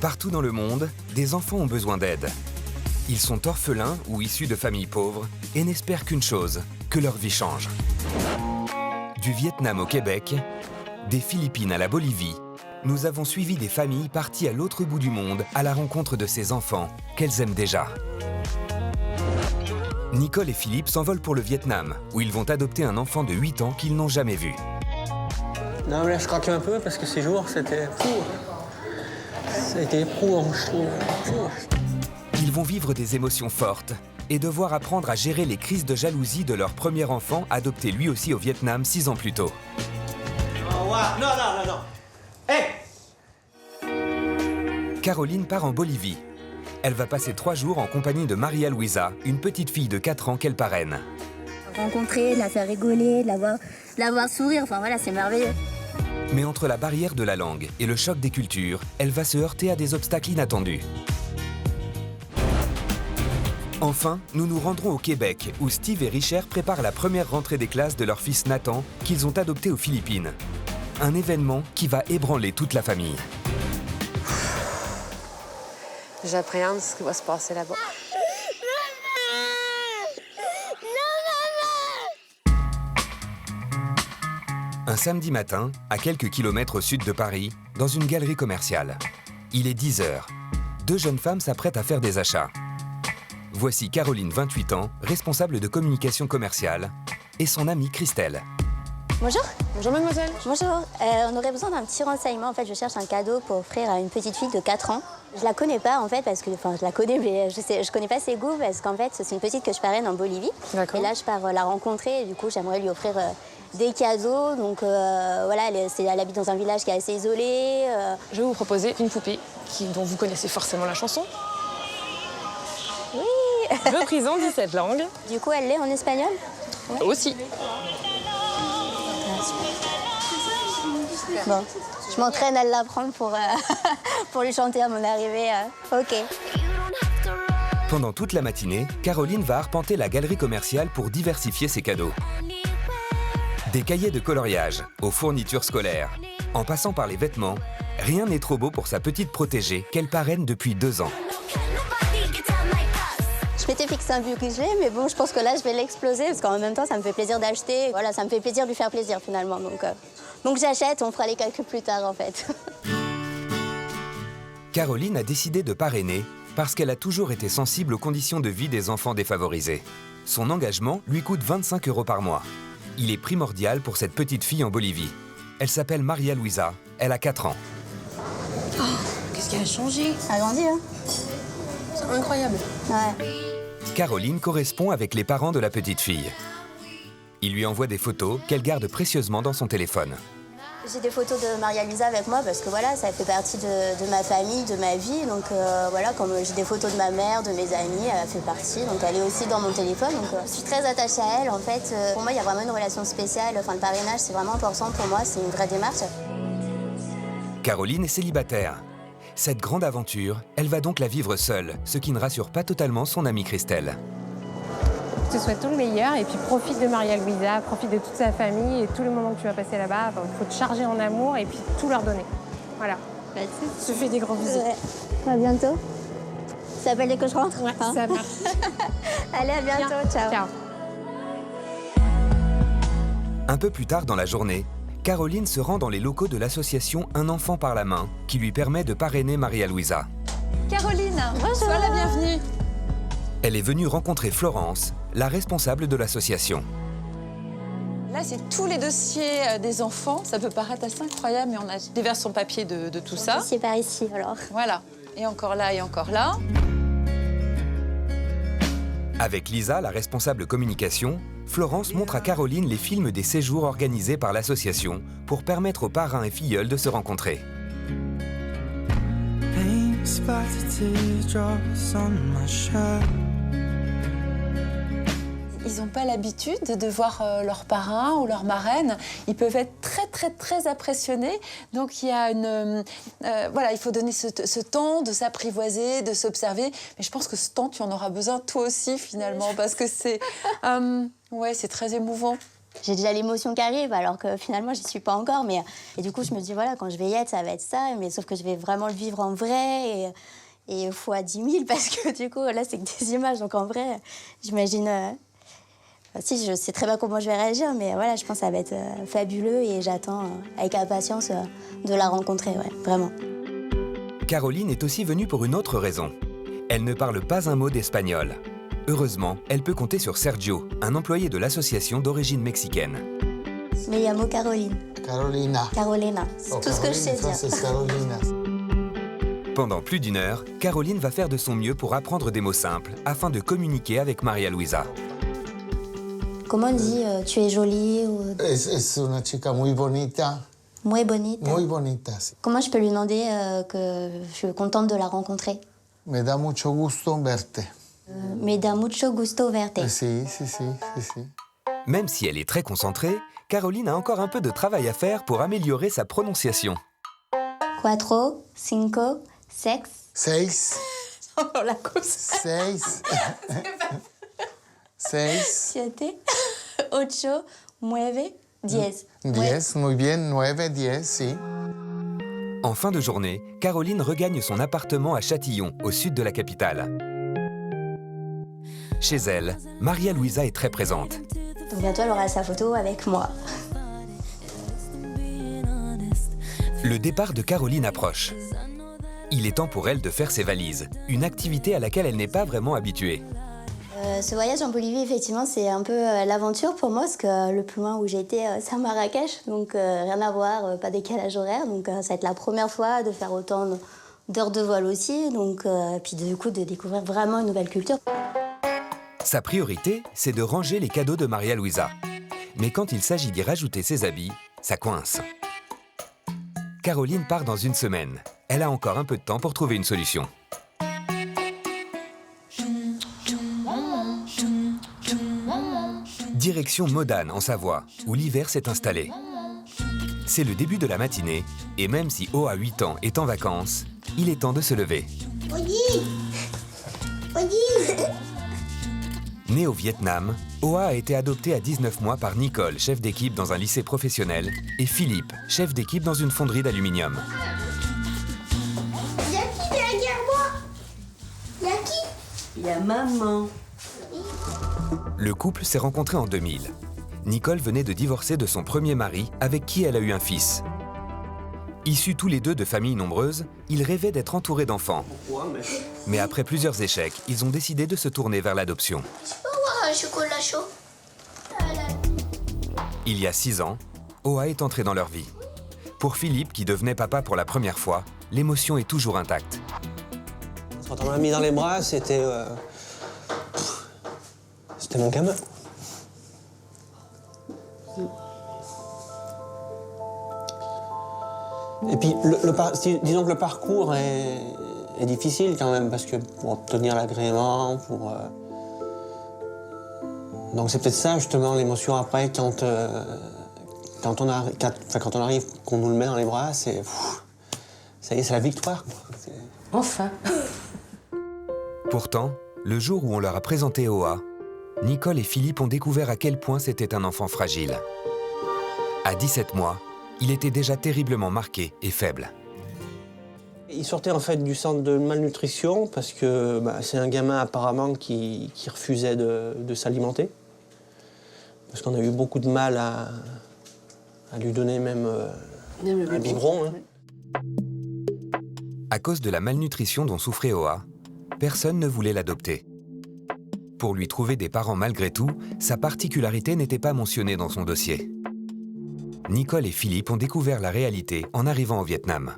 Partout dans le monde, des enfants ont besoin d'aide. Ils sont orphelins ou issus de familles pauvres et n'espèrent qu'une chose, que leur vie change. Du Vietnam au Québec, des Philippines à la Bolivie, nous avons suivi des familles parties à l'autre bout du monde à la rencontre de ces enfants qu'elles aiment déjà. Nicole et Philippe s'envolent pour le Vietnam, où ils vont adopter un enfant de 8 ans qu'ils n'ont jamais vu. Non, mais là, je craque un peu parce que ces jours, c'était fou. Ça a été éprouvant, je trouve. Ils vont vivre des émotions fortes et devoir apprendre à gérer les crises de jalousie de leur premier enfant, adopté lui aussi au Vietnam 6 ans plus tôt. Oh, wow. Non, non, non, non. Hey! Caroline part en Bolivie. Elle va passer 3 jours en compagnie de Maria Luisa, une petite fille de 4 ans qu'elle parraine. Rencontrer, de la faire rigoler, de la voir sourire, enfin voilà, c'est merveilleux. Mais entre la barrière de la langue et le choc des cultures, elle va se heurter à des obstacles inattendus. Enfin, nous nous rendrons au Québec, où Steve et Richard préparent la première rentrée des classes de leur fils Nathan, qu'ils ont adopté aux Philippines. Un événement qui va ébranler toute la famille. J'appréhende ce qui va se passer là-bas. Un samedi matin, à quelques kilomètres au sud de Paris, dans une galerie commerciale. Il est 10 h. 2 jeunes femmes s'apprêtent à faire des achats. Voici Caroline, 28 ans, responsable de communication commerciale, et son amie Christelle. Bonjour. Bonjour mademoiselle. Bonjour. On aurait besoin d'un petit renseignement. En fait, je cherche un cadeau pour offrir à une petite fille de 4 ans. Je la connais pas en fait parce que, enfin, je la connais mais je connais pas ses goûts parce qu'en fait, c'est une petite que je parraine en Bolivie. D'accord. Et là, je pars la rencontrer et du coup, j'aimerais lui offrir des cadeaux. Donc voilà, elle habite dans un village qui est assez isolé. Je vais vous proposer une poupée dont vous connaissez forcément la chanson. Oui. Reprise en 17 langues. Du coup, elle l'est en espagnol. Ouais. Aussi. Bon, je m'entraîne à l'apprendre pour lui chanter à mon arrivée. Ok. Pendant toute la matinée, Caroline va arpenter la galerie commerciale pour diversifier ses cadeaux. Des cahiers de coloriage aux fournitures scolaires, en passant par les vêtements, rien n'est trop beau pour sa petite protégée qu'elle parraine depuis 2 ans. Je m'étais fixé un budget, mais bon, je pense que là, je vais l'exploser parce qu'en même temps, ça me fait plaisir d'acheter. Voilà, ça me fait plaisir de lui faire plaisir finalement. Donc j'achète, on fera les calculs plus tard en fait. Caroline a décidé de parrainer parce qu'elle a toujours été sensible aux conditions de vie des enfants défavorisés. Son engagement lui coûte 25 € par mois. Il est primordial pour cette petite fille en Bolivie. Elle s'appelle Maria Luisa, elle a 4 ans. Oh, qu'est-ce qu'elle a changé? Ça a grandi, hein? C'est incroyable. Ouais. Caroline correspond avec les parents de la petite fille. Il lui envoie des photos qu'elle garde précieusement dans son téléphone. J'ai des photos de Maria Luisa avec moi parce que voilà, ça fait partie de ma famille, de ma vie. Donc voilà, comme j'ai des photos de ma mère, de mes amis, elle fait partie. Donc elle est aussi dans mon téléphone. Donc je suis très attachée à elle. En fait, pour moi, il y a vraiment une relation spéciale. Enfin, le parrainage, c'est vraiment important pour moi. C'est une vraie démarche. Caroline est célibataire. Cette grande aventure, elle va donc la vivre seule, ce qui ne rassure pas totalement son amie Christelle. Je te souhaite tout le meilleur et puis profite de Maria Luisa, profite de toute sa famille et tous les moments que tu vas passer là-bas. Il faut te charger en amour et puis tout leur donner. Voilà. Merci. Je te fais des gros bisous. Ouais. À bientôt. Ça s'appelle dès que je rentre. Ouais, ça marche. Allez, à bientôt. Bien. Ciao. Ciao. Un peu plus tard dans la journée, Caroline se rend dans les locaux de l'association Un enfant par la main, qui lui permet de parrainer Maria Luisa. Caroline, Bonjour. sois la bienvenue. Elle est venue rencontrer Florence, la responsable de l'association. Là, c'est tous les dossiers des enfants. Ça peut paraître assez incroyable, mais on a des versions papier de tout ça. C'est par ici, alors. Voilà. Et encore là, et encore là. Avec Lisa, la responsable communication, Florence montre à Caroline les films des séjours organisés par l'association pour permettre aux parrains et filleuls de se rencontrer. Ils n'ont pas l'habitude de voir leur parrain ou leur marraine. Ils peuvent être très, très, très impressionnés. Donc, il y a voilà, il faut donner ce temps de s'apprivoiser, de s'observer. Mais je pense que ce temps, tu en auras besoin toi aussi, finalement, parce que c'est ouais, c'est très émouvant. J'ai déjà l'émotion qui arrive, alors que finalement, j'y suis pas encore. Et du coup, je me dis, voilà, quand je vais y être, ça va être ça. Mais sauf que je vais vraiment le vivre en vrai et fois 10 000, parce que du coup, là, c'est que des images. Donc en vrai, j'imagine... si, je sais très bien comment je vais réagir, mais voilà, je pense que ça va être fabuleux et j'attends avec impatience de la rencontrer, ouais, vraiment. Caroline est aussi venue pour une autre raison. Elle ne parle pas un mot d'espagnol. Heureusement, elle peut compter sur Sergio, un employé de l'association d'origine mexicaine. Me llamo Caroline. Carolina. Carolina, c'est tout ce que je sais dire. C'est Carolina. Pendant plus d'1 heure, Caroline va faire de son mieux pour apprendre des mots simples afin de communiquer avec María Luisa. Comment on dit tu es jolie ou Es una chica muy bonita. muy bonita? Muy bonita, sí. Comment je peux lui demander que je suis contente de la rencontrer? Me da mucho gusto verte. Me da mucho gusto verte. Sí. Même si elle est très concentrée, Caroline a encore un peu de travail à faire pour améliorer sa prononciation. 4, 5, 6. 6. La cause. 6. 6. 7, 8, 9, 10. 10, muy bien. 9, 10, sí. En fin de journée, Caroline regagne son appartement à Châtillon, au sud de la capitale. Chez elle, María Luisa est très présente. Donc bientôt, elle aura sa photo avec moi. Le départ de Caroline approche. Il est temps pour elle de faire ses valises, une activité à laquelle elle n'est pas vraiment habituée. Ce voyage en Bolivie, effectivement, c'est un peu l'aventure pour moi, parce que le plus loin où j'ai été, c'est à Marrakech, donc rien à voir, pas décalage horaire, donc ça va être la première fois de faire autant d'heures de vol aussi, donc puis du coup de découvrir vraiment une nouvelle culture. Sa priorité, c'est de ranger les cadeaux de María Luisa. Mais quand il s'agit d'y rajouter ses habits, ça coince. Caroline part dans 1 semaine. Elle a encore un peu de temps pour trouver une solution. Direction Modane, en Savoie, où l'hiver s'est installé. C'est le début de la matinée, et même si Oa, 8 ans, est en vacances, il est temps de se lever. Née au Vietnam, Oa a été adoptée à 19 mois par Nicole, chef d'équipe dans un lycée professionnel, et Philippe, chef d'équipe dans une fonderie d'aluminium. Y'a qui derrière moi? Y'a qui? Il y a maman. Le couple s'est rencontré en 2000. Nicole venait de divorcer de son premier mari, avec qui elle a eu un fils. Issus tous les deux de familles nombreuses, ils rêvaient d'être entourés d'enfants. Mais après plusieurs échecs, ils ont décidé de se tourner vers l'adoption. Tu peux avoir un chocolat chaud? Il y a 6 ans, Oa est entrée dans leur vie. Pour Philippe, qui devenait papa pour la première fois, l'émotion est toujours intacte. Quand on m'a mis dans les bras, c'était mon gamin. Et puis, disons que le parcours est difficile quand même, parce que pour obtenir l'agrément, Donc c'est peut-être ça, justement, l'émotion après, quand on arrive, qu'on nous le met dans les bras, ça y est, c'est la victoire, quoi. Enfin. Pourtant, le jour où on leur a présenté Oa, Nicole et Philippe ont découvert à quel point c'était un enfant fragile. À 17 mois, il était déjà terriblement marqué et faible. Il sortait en fait du centre de malnutrition parce que c'est un gamin apparemment qui refusait de s'alimenter. Parce qu'on a eu beaucoup de mal à lui donner même un biberon. Hein. À cause de la malnutrition dont souffrait Oa, personne ne voulait l'adopter. Pour lui trouver des parents malgré tout, sa particularité n'était pas mentionnée dans son dossier. Nicole et Philippe ont découvert la réalité en arrivant au Vietnam.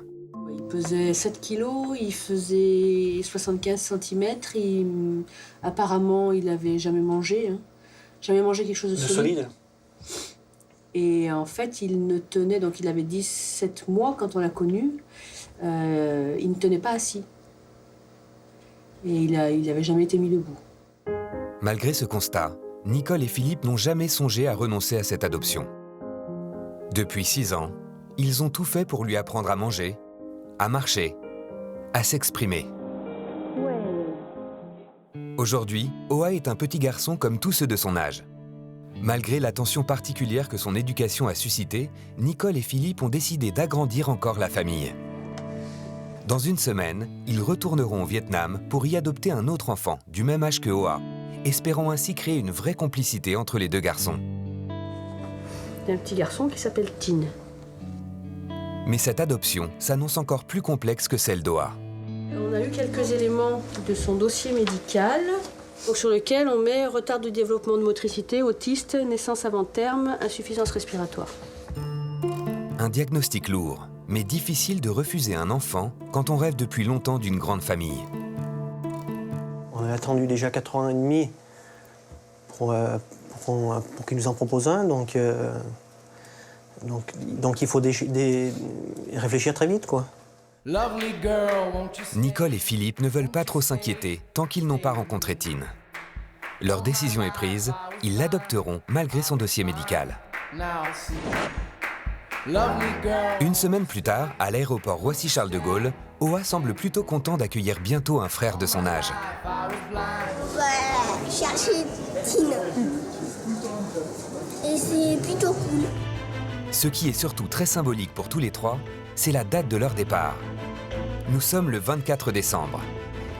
Il pesait 7 kilos, il faisait 75 cm. Apparemment, il n'avait jamais mangé. Jamais mangé quelque chose de solide. Et en fait, il ne tenait... Donc, il avait 17 mois quand on l'a connu. Il ne tenait pas assis. Et il n'avait jamais été mis debout. Malgré ce constat, Nicole et Philippe n'ont jamais songé à renoncer à cette adoption. Depuis 6 ans, ils ont tout fait pour lui apprendre à manger, à marcher, à s'exprimer. Aujourd'hui, Oa est un petit garçon comme tous ceux de son âge. Malgré l'attention particulière que son éducation a suscitée, Nicole et Philippe ont décidé d'agrandir encore la famille. Dans une semaine, ils retourneront au Vietnam pour y adopter un autre enfant du même âge que Hoa, espérant ainsi créer une vraie complicité entre les deux garçons. Il y a un petit garçon qui s'appelle Tin. Mais cette adoption s'annonce encore plus complexe que celle d'Hoa. On a eu quelques éléments de son dossier médical sur lequel on met retard du développement de motricité, autiste, naissance avant terme, insuffisance respiratoire. Un diagnostic lourd, mais difficile de refuser un enfant quand on rêve depuis longtemps d'une grande famille. On a attendu déjà 4 ans et demi pour qu'ils nous en proposent un, donc il faut réfléchir très vite, quoi. Nicole et Philippe ne veulent pas trop s'inquiéter tant qu'ils n'ont pas rencontré Tin. Leur décision est prise, ils l'adopteront malgré son dossier médical. Une semaine plus tard, à l'aéroport Roissy-Charles de Gaulle, Hoa semble plutôt content d'accueillir bientôt un frère de son âge. Ouais, chercher Tina. Et c'est plutôt cool. Ce qui est surtout très symbolique pour tous les trois, c'est la date de leur départ. Nous sommes le 24 décembre.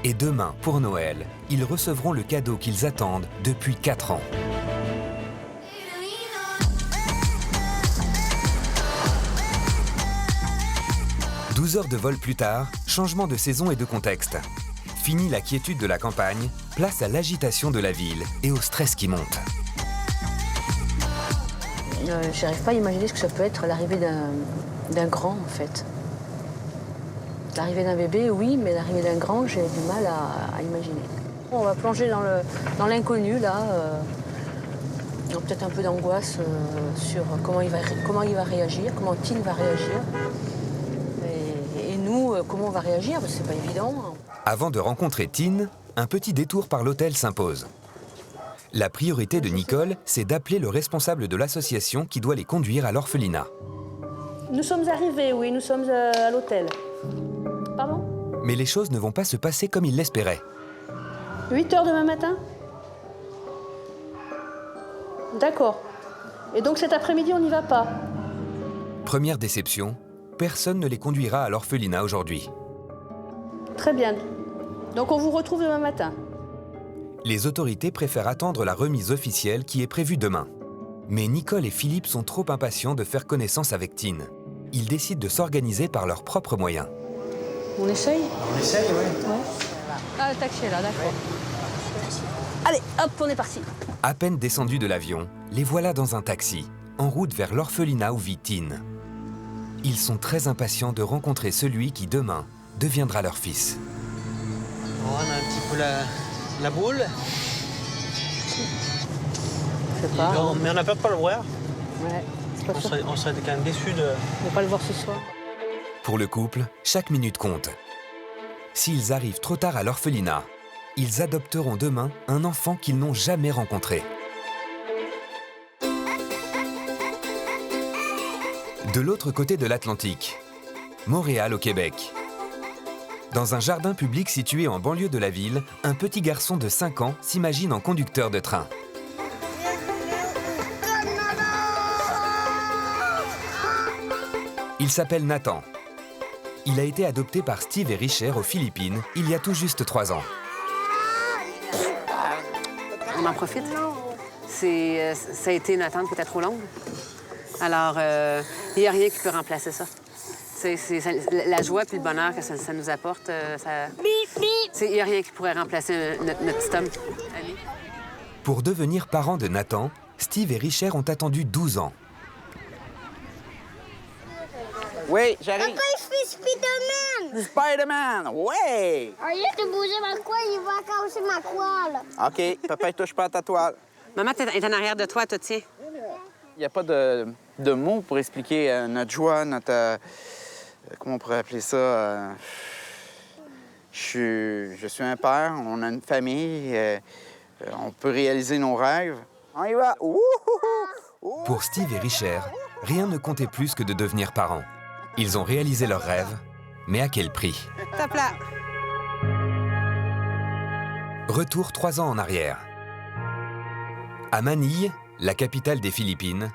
Et demain, pour Noël, ils recevront le cadeau qu'ils attendent depuis 4 ans. « 12 heures de vol plus tard, changement de saison et de contexte. Fini la quiétude de la campagne, place à l'agitation de la ville et au stress qui monte. Je n'arrive pas à imaginer ce que ça peut être l'arrivée d'un grand, en fait. L'arrivée d'un bébé, oui, mais l'arrivée d'un grand, j'ai du mal à imaginer. On va plonger dans l'inconnu, là. Peut-être un peu d'angoisse sur comment il va réagir, comment Tin va réagir. Et nous, comment on va réagir, parce que c'est pas évident. Avant de rencontrer Tin, un petit détour par l'hôtel s'impose. La priorité de Nicole, c'est d'appeler le responsable de l'association qui doit les conduire à l'orphelinat. Nous sommes arrivés, oui, nous sommes à l'hôtel. Pardon ? Mais les choses ne vont pas se passer comme il l'espérait. 8 heures demain matin ? D'accord. Et donc cet après-midi, on n'y va pas ? Première déception, personne ne les conduira à l'orphelinat aujourd'hui. Très bien. Donc on vous retrouve demain matin. Les autorités préfèrent attendre la remise officielle qui est prévue demain. Mais Nicole et Philippe sont trop impatients de faire connaissance avec Tin. Ils décident de s'organiser par leurs propres moyens. On essaye ? On essaye, oui. Ouais. Ah, le taxi est là, d'accord. Allez, hop, on est parti. À peine descendus de l'avion, les voilà dans un taxi, en route vers l'orphelinat où vit Tin. Ils sont très impatients de rencontrer celui qui, demain, deviendra leur fils. On a un petit peu la boule. Je sais pas. Mais on a peur de pas le voir. Ouais, c'est pas sûr. On serait quand même déçus de... On va pas le voir ce soir. Pour le couple, chaque minute compte. S'ils arrivent trop tard à l'orphelinat, ils adopteront demain un enfant qu'ils n'ont jamais rencontré. De l'autre côté de l'Atlantique, Montréal au Québec. Dans un jardin public situé en banlieue de la ville, un petit garçon de 5 ans s'imagine en conducteur de train. Il s'appelle Nathan. Il a été adopté par Steve et Richard aux Philippines il y a tout juste 3 ans. On en profite. Ça a été une attente peut-être trop longue. Alors, il n'y a rien qui peut remplacer ça. La joie et le bonheur que ça nous apporte, il n'y a rien qui pourrait remplacer notre petit homme. Pour devenir parents de Nathan, Steve et Richard ont attendu 12 ans. Oui, j'arrive. Papa, il fait Spider-Man! Spider-Man, ouais! Arrête de bouger ma toile, il va casser ma toile. OK, papa, il touche pas à ta toile. Maman est en arrière de toi, te tiens. Il n'y a pas de mots pour expliquer notre joie, notre... comment on pourrait appeler ça? Je suis un père, on a une famille, on peut réaliser nos rêves. On y va! Pour Steve et Richard, rien ne comptait plus que de devenir parents. Ils ont réalisé leurs rêves, mais à quel prix? Top là! Retour 3 ans en arrière. À Manille, la capitale des Philippines,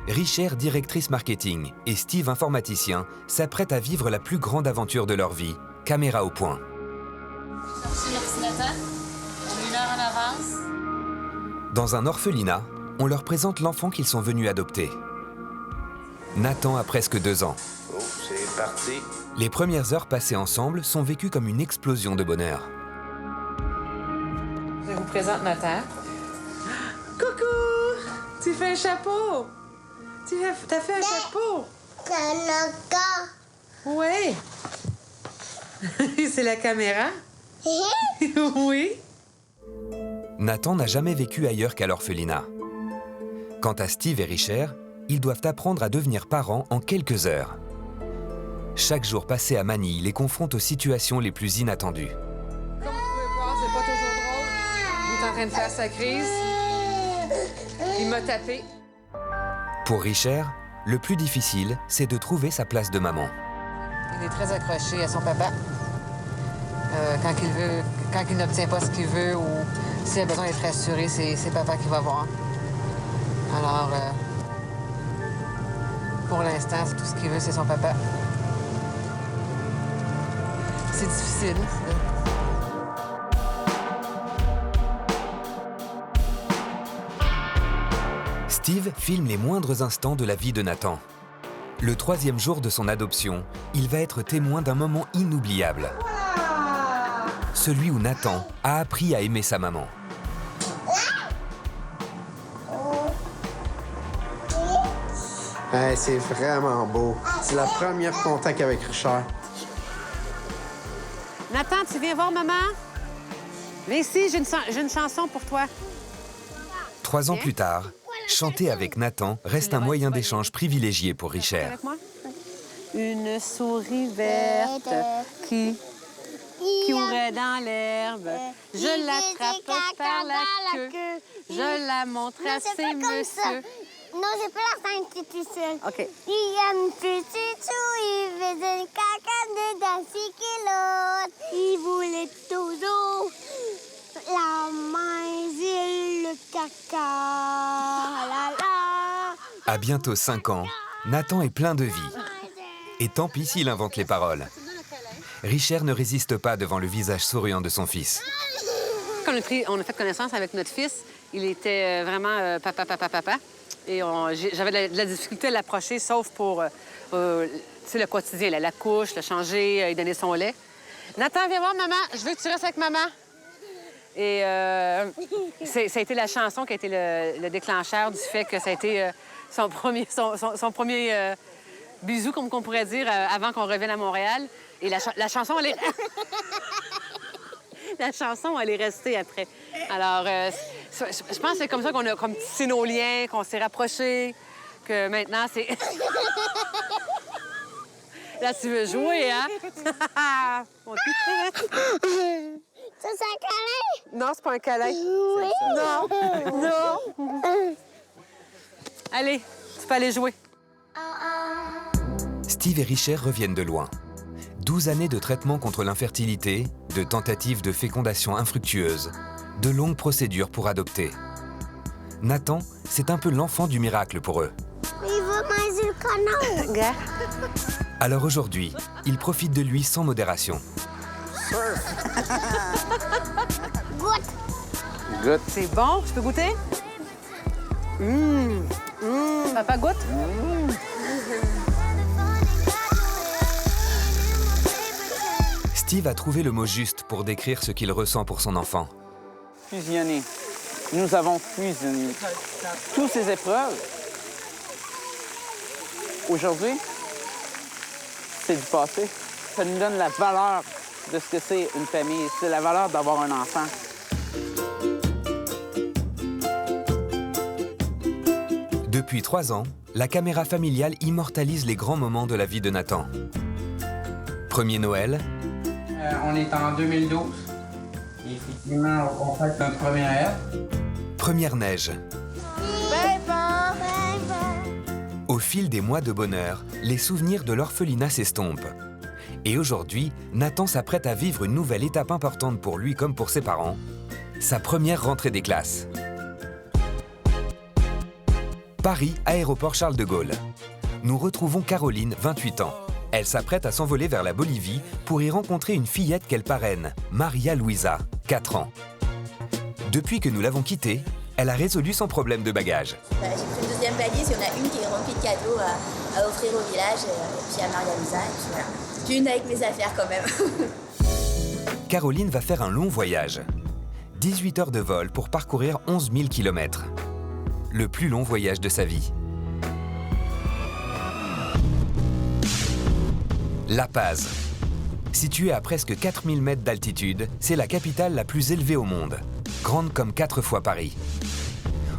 Richère, directrice marketing, et Steve, informaticien, s'apprêtent à vivre la plus grande aventure de leur vie, caméra au point. Merci Nathan. On est une heure en avance. Dans un orphelinat, on leur présente l'enfant qu'ils sont venus adopter. Nathan a presque 2 ans. Oh, c'est parti. Les premières heures passées ensemble sont vécues comme une explosion de bonheur. Je vous présente Nathan. Coucou! Tu fais un chapeau! T'as fait un chapeau? Canaka. Oui. C'est la caméra? Oui. Nathan n'a jamais vécu ailleurs qu'à l'orphelinat. Quant à Steve et Richère, ils doivent apprendre à devenir parents en quelques heures. Chaque jour passé à Manille les confronte aux situations les plus inattendues. Comme vous pouvez voir, c'est pas toujours drôle. Il est en train de faire sa crise. Il m'a tapé. Pour Richère, le plus difficile, c'est de trouver sa place de maman. Il est très accroché à son papa. Quand il n'obtient pas ce qu'il veut ou s'il a besoin d'être rassuré, c'est papa qui va voir. Alors, pour l'instant, tout ce qu'il veut, c'est son papa. C'est difficile. Steve filme les moindres instants de la vie de Nathan. Le 3e jour de son adoption, il va être témoin d'un moment inoubliable. Celui où Nathan a appris à aimer sa maman. C'est vraiment beau. C'est la première contact avec Richard. Nathan, tu viens voir maman? Viens ici, j'ai une chanson pour toi. 3 ans plus tard, chanter avec Nathan reste un moyen d'échange privilégié pour Richère. Avec moi? Une souris verte qui courait dans l'herbe. Je l'attrape par la queue. Je la montre à ses messieurs. Non, j'ai pas la fin de tout seul. OK. Il aime petit chou, il faisait caca dedans 6 kilos. Il voulait toujours la main et le caca. La la. À bientôt 5 ans, Nathan est plein de vie. Et tant pis s'il invente les paroles. Richère ne résiste pas devant le visage souriant de son fils. Quand on a fait connaissance avec notre fils, il était vraiment papa. Et j'avais de la difficulté à l'approcher, sauf pour le quotidien, la couche, le changer, lui donner son lait. Nathan, viens voir maman. Je veux que tu restes avec maman. Et ça a été la chanson qui a été le déclencheur du fait que ça a été son premier bisou, comme on pourrait dire, avant qu'on revienne à Montréal. Et la chanson, elle est... La chanson, elle est restée après. Alors, je pense que c'est comme ça qu'on a comme tissé nos liens, qu'on s'est rapprochés, que maintenant, c'est... Là, tu veux jouer, hein? Ça, c'est un câlin? Non, c'est pas un câlin. Oui. Non. Allez, tu peux aller jouer. Steve et Richère reviennent de loin. 12 années de traitement contre l'infertilité, de tentatives de fécondation infructueuses, de longues procédures pour adopter. Nathan, c'est un peu l'enfant du miracle pour eux. Il veut manger le canard. Alors aujourd'hui, ils profitent de lui sans modération. Goûte. C'est bon? Je peux goûter? Papa goûte? Steve a trouvé le mot juste pour décrire ce qu'il ressent pour son enfant. Fusionné. Nous avons fusionné. Toutes ces épreuves, aujourd'hui, c'est du passé. Ça nous donne la valeur de ce que c'est une famille. C'est la valeur d'avoir un enfant. Depuis 3 ans, la caméra familiale immortalise les grands moments de la vie de Nathan. Premier Noël. On est en 2012. Et effectivement, on fait notre première ère. Première neige. Papa. Au fil des mois de bonheur, les souvenirs de l'orphelinat s'estompent. Et aujourd'hui, Nathan s'apprête à vivre une nouvelle étape importante pour lui comme pour ses parents, sa première rentrée des classes. Paris, aéroport Charles de Gaulle. Nous retrouvons Caroline, 28 ans. Elle s'apprête à s'envoler vers la Bolivie pour y rencontrer une fillette qu'elle parraine, Maria Luisa, 4 ans. Depuis que nous l'avons quittée, elle a résolu son problème de bagages. J'ai pris une deuxième valise, il y en a une qui est remplie de cadeaux à offrir au village, et puis à Maria Luisa, et puis voilà. Puis une avec mes affaires quand même. Caroline va faire un long voyage. 18 heures de vol pour parcourir 11 000 km. Le plus long voyage de sa vie. La Paz. Située à presque 4000 mètres d'altitude, c'est la capitale la plus élevée au monde, grande comme 4 fois Paris.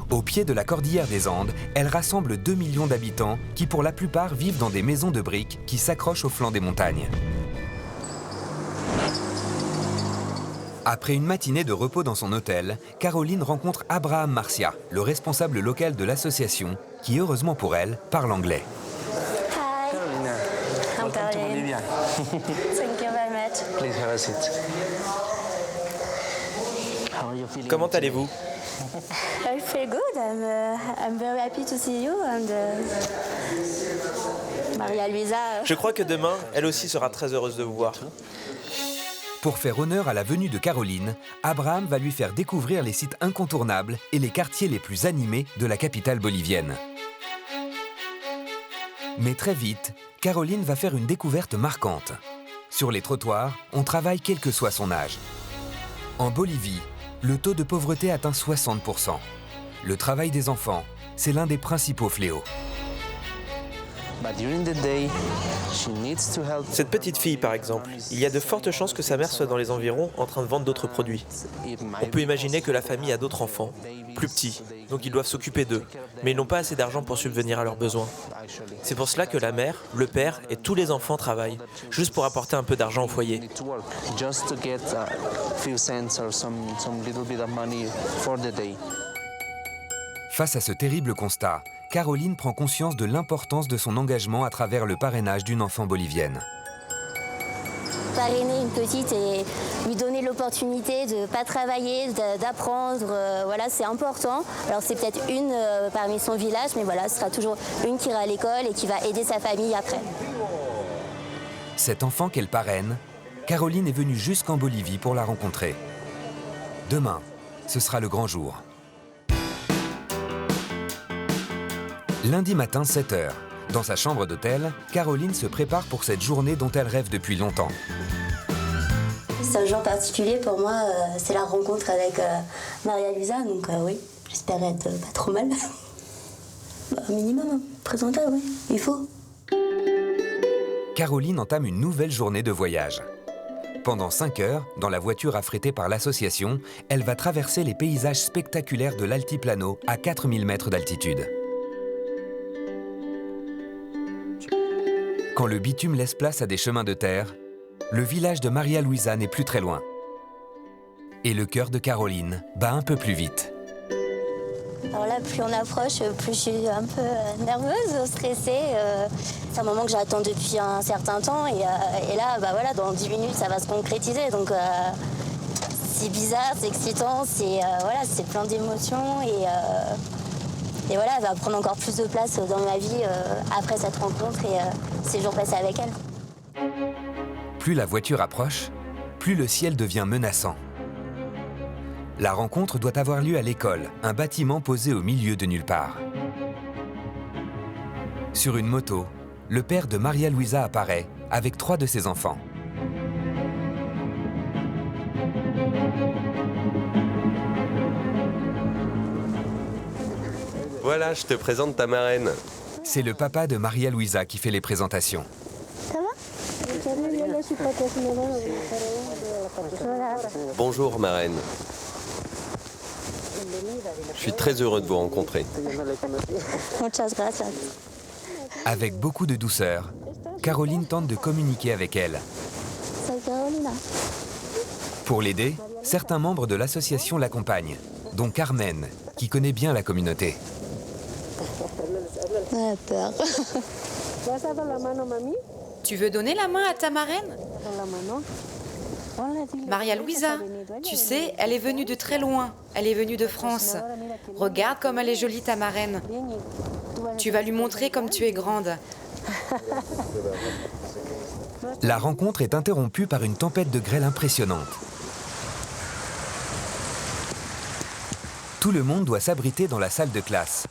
Au pied de la cordillère des Andes, elle rassemble 2 millions d'habitants qui pour la plupart vivent dans des maisons de briques qui s'accrochent au flanc des montagnes. Après une matinée de repos dans son hôtel, Caroline rencontre Abraham Marcia, le responsable local de l'association, qui heureusement pour elle, parle anglais. I'm Caroline. Thank you very much. Please have a seat. Comment allez-vous? I feel good. I'm very happy to see you and Maria Luisa. Je crois que demain, elle aussi sera très heureuse de vous voir. Pour faire honneur à la venue de Caroline, Abraham va lui faire découvrir les sites incontournables et les quartiers les plus animés de la capitale bolivienne. Mais très vite, Caroline va faire une découverte marquante. Sur les trottoirs, on travaille quel que soit son âge. En Bolivie, le taux de pauvreté atteint 60%. Le travail des enfants, c'est l'un des principaux fléaux. Cette petite fille, par exemple, il y a de fortes chances que sa mère soit dans les environs en train de vendre d'autres produits. On peut imaginer que la famille a d'autres enfants, plus petits, donc ils doivent s'occuper d'eux, mais ils n'ont pas assez d'argent pour subvenir à leurs besoins. C'est pour cela que la mère, le père et tous les enfants travaillent, juste pour apporter un peu d'argent au foyer. Face à ce terrible constat, Caroline prend conscience de l'importance de son engagement à travers le parrainage d'une enfant bolivienne. Parrainer une petite et lui donner l'opportunité de ne pas travailler, d'apprendre, voilà, c'est important. Alors c'est peut-être une parmi son village, mais voilà, ce sera toujours une qui ira à l'école et qui va aider sa famille après. Cet enfant qu'elle parraine, Caroline est venue jusqu'en Bolivie pour la rencontrer. Demain, ce sera le grand jour. Lundi matin, 7 h. Dans sa chambre d'hôtel, Caroline se prépare pour cette journée dont elle rêve depuis longtemps. C'est un jour particulier pour moi, c'est la rencontre avec Maria Luisa, donc oui, j'espère être pas trop mal. Un minimum, hein. Présentable, oui, il faut. Caroline entame une nouvelle journée de voyage. Pendant 5 heures, dans la voiture affrétée par l'association, elle va traverser les paysages spectaculaires de l'altiplano à 4000 mètres d'altitude. Quand le bitume laisse place à des chemins de terre, le village de Maria Luisa n'est plus très loin. Et le cœur de Caroline bat un peu plus vite. Alors là, plus on approche, plus je suis un peu nerveuse, stressée. C'est un moment que j'attends depuis un certain temps. Et là, bah voilà, dans 10 minutes, ça va se concrétiser. Donc c'est bizarre, c'est excitant, voilà, c'est plein d'émotions. Et voilà, elle va prendre encore plus de place dans ma vie après cette rencontre et ces jours passés avec elle. Plus la voiture approche, plus le ciel devient menaçant. La rencontre doit avoir lieu à l'école, un bâtiment posé au milieu de nulle part. Sur une moto, le père de Maria Luisa apparaît avec 3 de ses enfants. Voilà, je te présente ta marraine. C'est le papa de Maria Luisa qui fait les présentations. Ça va? Bonjour marraine. Je suis très heureux de vous rencontrer. Muchas gracias. Avec beaucoup de douceur, Caroline tente de communiquer avec elle. Soy Carolina. Pour l'aider, certains membres de l'association l'accompagnent, dont Carmen, qui connaît bien la communauté. Elle a peur. Tu veux donner la main à ta marraine? Maria Luisa, tu sais, elle est venue de très loin. Elle est venue de France. Regarde comme elle est jolie, ta marraine. Tu vas lui montrer comme tu es grande. La rencontre est interrompue par une tempête de grêle impressionnante. Tout le monde doit s'abriter dans la salle de classe,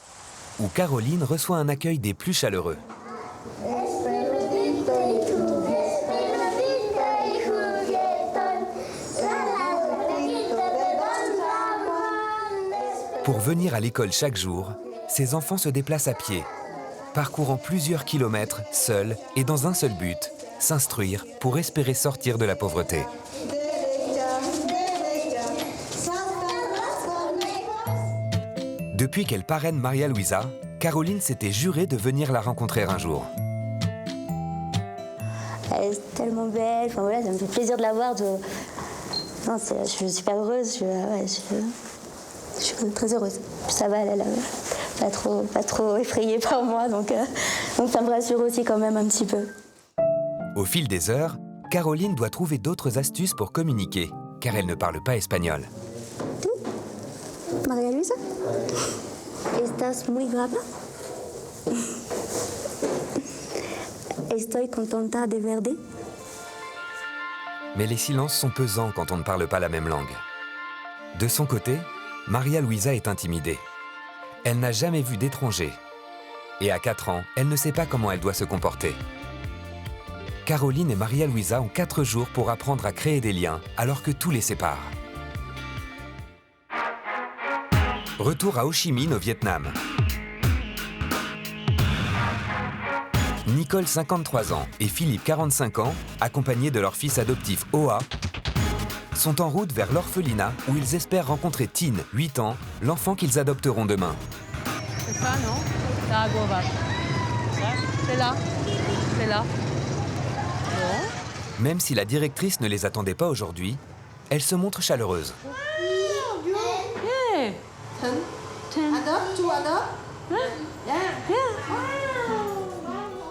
où Caroline reçoit un accueil des plus chaleureux. Pour venir à l'école chaque jour, ces enfants se déplacent à pied, parcourant plusieurs kilomètres seuls et dans un seul but, s'instruire pour espérer sortir de la pauvreté. Depuis qu'elle parraine Maria Luisa, Caroline s'était jurée de venir la rencontrer un jour. Elle est tellement belle, enfin, voilà, ça me fait plaisir de la voir. Non, je suis super heureuse, je suis très heureuse. Ça va, elle est pas trop effrayée par moi, donc ça me rassure aussi quand même un petit peu. Au fil des heures, Caroline doit trouver d'autres astuces pour communiquer, car elle ne parle pas espagnol. Maria Luisa, ¿estás muy guapa? Estoy contenta de verte. Mais les silences sont pesants quand on ne parle pas la même langue. De son côté, Maria Luisa est intimidée. Elle n'a jamais vu d'étranger. Et à 4 ans, elle ne sait pas comment elle doit se comporter. Caroline et Maria Luisa ont 4 jours pour apprendre à créer des liens, alors que tout les sépare. Retour à Ho Chi Minh, au Vietnam. Nicole, 53 ans, et Philippe, 45 ans, accompagnés de leur fils adoptif Hoa, sont en route vers l'orphelinat où ils espèrent rencontrer Tine, 8 ans, l'enfant qu'ils adopteront demain. C'est ça, non? Ça, à gauche. C'est là. C'est là. Bon. Même si la directrice ne les attendait pas aujourd'hui, elle se montre chaleureuse. Yeah.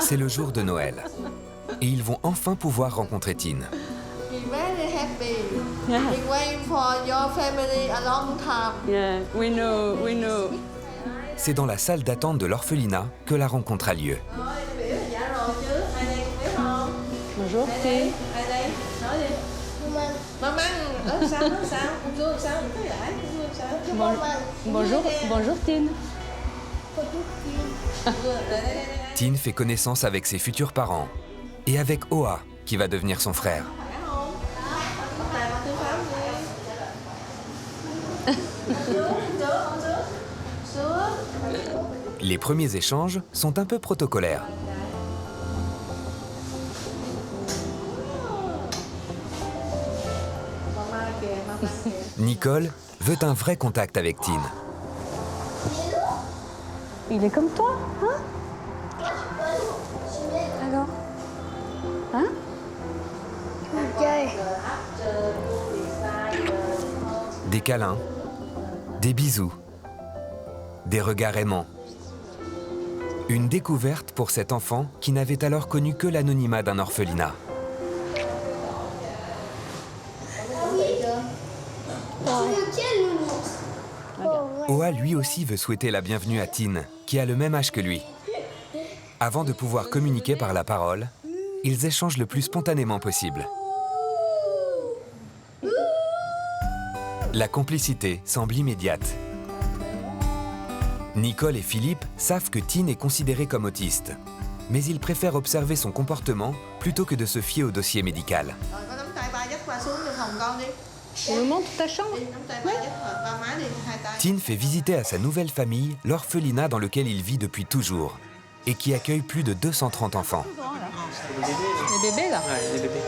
C'est le jour de Noël. Et ils vont enfin pouvoir rencontrer Tine. Yeah, we know. C'est dans la salle d'attente de l'orphelinat que la rencontre a lieu. Bonjour, Tine. Bonjour, Tine. Tine fait connaissance avec ses futurs parents et avec Hoa, qui va devenir son frère. Les premiers échanges sont un peu protocolaires. Nicole veut un vrai contact avec Tine. Il est comme toi, hein? Alors? Hein? Des câlins, des bisous, des regards aimants. Une découverte pour cet enfant qui n'avait alors connu que l'anonymat d'un orphelinat. Hoa lui aussi veut souhaiter la bienvenue à Tine, qui a le même âge que lui. Avant de pouvoir communiquer par la parole, ils échangent le plus spontanément possible. La complicité semble immédiate. Nicole et Philippe savent que Tine est considérée comme autiste, mais ils préfèrent observer son comportement plutôt que de se fier au dossier médical. Tu me montres ta chambre? Ouais. Tine fait visiter à sa nouvelle famille l'orphelinat dans lequel il vit depuis toujours et qui accueille plus de 230 enfants. Les bébés, là? Ouais, les bébés.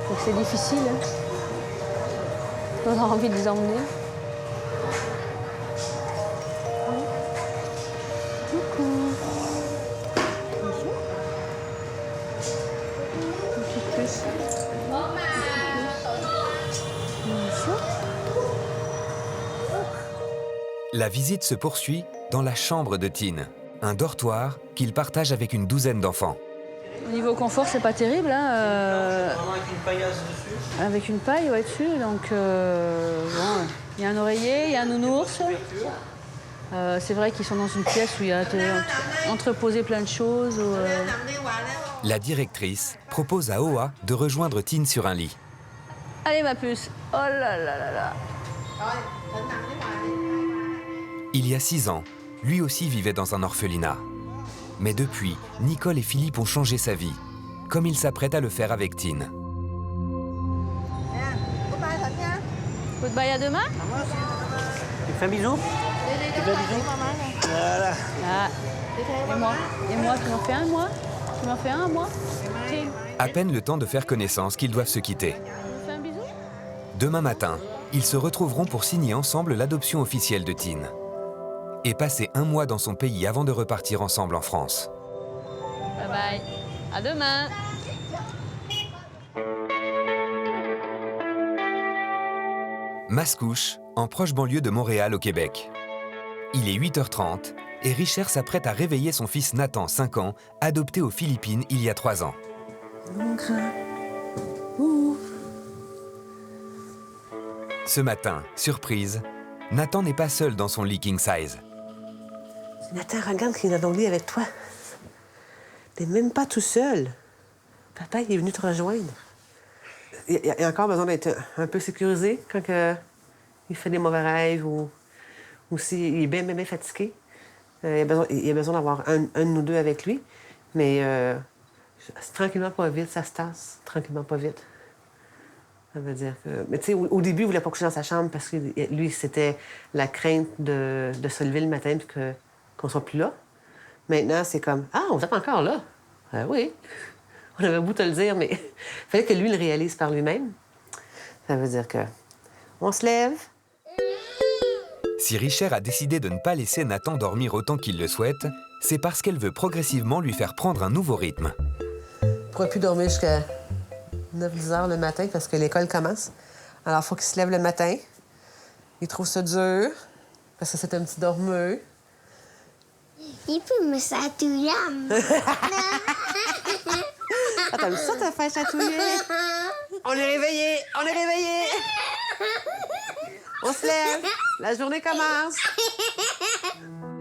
Donc c'est difficile, hein? On a envie de les emmener. Coucou. Bonjour. Bonjour. La visite se poursuit dans la chambre de Tine, un dortoir qu'il partage avec une douzaine d'enfants. Au niveau confort, c'est pas terrible. Hein, Avec une paillasse dessus. Avec une paille, ouais, dessus. Donc, bon, il y a un oreiller, il y a un nounours. C'est vrai qu'ils sont dans une pièce où il y a entreposé plein de choses. La directrice propose à Oa de rejoindre Tine sur un lit. Allez, ma puce. Oh là là là là. Il y a 6 ans, lui aussi vivait dans un orphelinat. Mais depuis, Nicole et Philippe ont changé sa vie, comme il s'apprête à le faire avec Tine. Goodbye, à demain. Tu fais un bisou? Tu fais un bisou? Voilà. Ah. Et moi, tu m'en fais un, moi? Tu m'en fais un, moi? Tiens. À peine le temps de faire connaissance qu'ils doivent se quitter. Tu me fais un bisou? Demain matin, ils se retrouveront pour signer ensemble l'adoption officielle de Tine. Et passer 1 mois dans son pays avant de repartir ensemble en France. Bye bye. À demain. Mascouche, en proche banlieue de Montréal au Québec. Il est 8h30 et Richard s'apprête à réveiller son fils Nathan, 5 ans, adopté aux Philippines il y a 3 ans. Ce matin, surprise, Nathan n'est pas seul dans son lit king size. Nathan, regarde qu'il est dans le lit avec toi. T'es même pas tout seul. Papa, il est venu te rejoindre. Il a encore besoin d'être un peu sécurisé quand il fait des mauvais rêves ou s'il est bien fatigué. Il a besoin d'avoir un de nous deux avec lui. Mais tranquillement, pas vite, ça se tasse. Tranquillement, pas vite. Ça veut dire que... Mais tu sais, au début, il voulait pas coucher dans sa chambre parce que lui, c'était la crainte de se lever le matin et qu'on soit plus là. Maintenant, c'est comme « Ah, vous êtes encore là? Oui. » On avait beau te le dire, mais il fallait que lui le réalise par lui-même. Ça veut dire que on se lève. Si Richard a décidé de ne pas laisser Nathan dormir autant qu'il le souhaite, c'est parce qu'elle veut progressivement lui faire prendre un nouveau rythme. Il ne pourra plus dormir jusqu'à 9-10 heures le matin parce que l'école commence. Alors, il faut qu'il se lève le matin. Il trouve ça dur parce que c'est un petit dormeux. Il peut me chatouiller. Ah, t'as vu ça, t'as fait chatouiller? On est réveillés! On est réveillés! On se lève! La journée commence!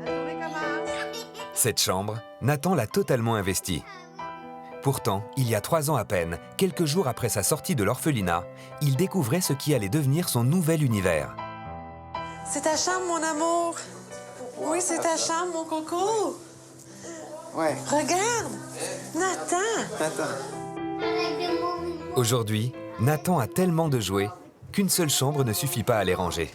La journée commence! Cette chambre, Nathan l'a totalement investie. Pourtant, il y a 3 ans à peine, quelques jours après sa sortie de l'orphelinat, il découvrait ce qui allait devenir son nouvel univers. C'est ta chambre, mon amour! Oui, c'est ta chambre, mon coco! Ouais. Regarde! Nathan! Aujourd'hui, Nathan a tellement de jouets qu'une seule chambre ne suffit pas à les ranger.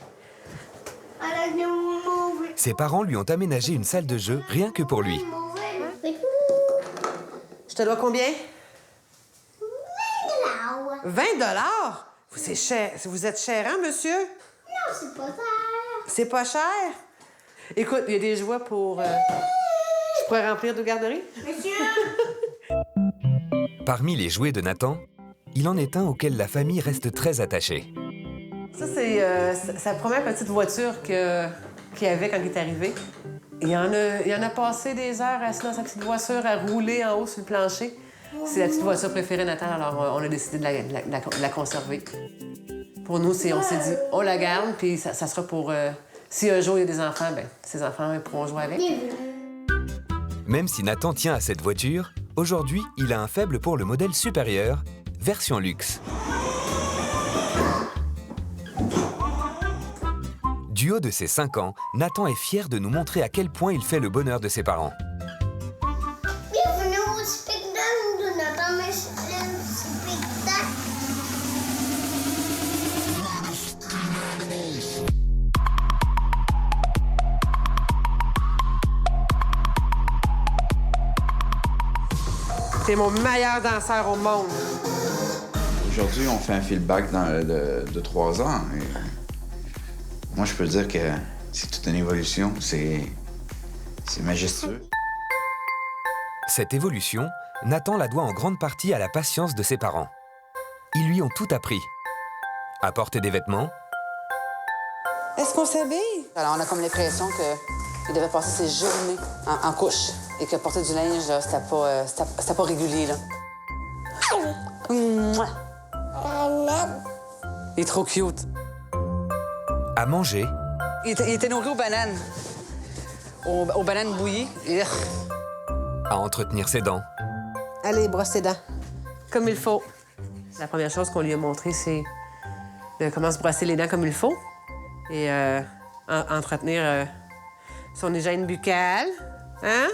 Ses parents lui ont aménagé une salle de jeu rien que pour lui. Je te dois combien? 20 $. 20 $? C'est cher. Vous êtes cher, hein, monsieur? Non, c'est pas cher. C'est pas cher? Écoute, il y a des jouets pour... Je pourrais remplir de garderie? Monsieur! Parmi les jouets de Nathan, il en est un auquel la famille reste très attachée. Ça, c'est sa première petite voiture qu'il avait quand il est arrivé. Il en a passé des heures assis dans sa petite voiture à rouler en haut sur le plancher. C'est la petite voiture préférée de Nathan, alors on a décidé de la conserver. Pour nous, on s'est dit, on la garde, puis ça sera pour... si un jour il y a des enfants, ben ces enfants pourront jouer avec. Même si Nathan tient à cette voiture, aujourd'hui, il a un faible pour le modèle supérieur, version luxe. Du haut de ses 5 ans, Nathan est fier de nous montrer à quel point il fait le bonheur de ses parents. Bienvenue au spectacle de Nathan spectacle. T'es mon meilleur danseur au monde. Aujourd'hui, on fait un feedback de 3 ans. Et moi, je peux dire que c'est toute une évolution. C'est majestueux. Cette évolution, Nathan la doit en grande partie à la patience de ses parents. Ils lui ont tout appris. À porter des vêtements. Est-ce qu'on s'habille? Alors, on a comme l'impression Il devait passer ses journées en couche. Et que porter du linge, c'était pas régulier, là. Mouah. Il est trop cute. À manger, Il était nourri aux bananes. Aux bananes bouillies. à entretenir ses dents, Allez, brosse tes dents. Comme il faut. La première chose qu'on lui a montré, c'est de comment se brosser les dents comme il faut et entretenir son hygiène buccale. Hein?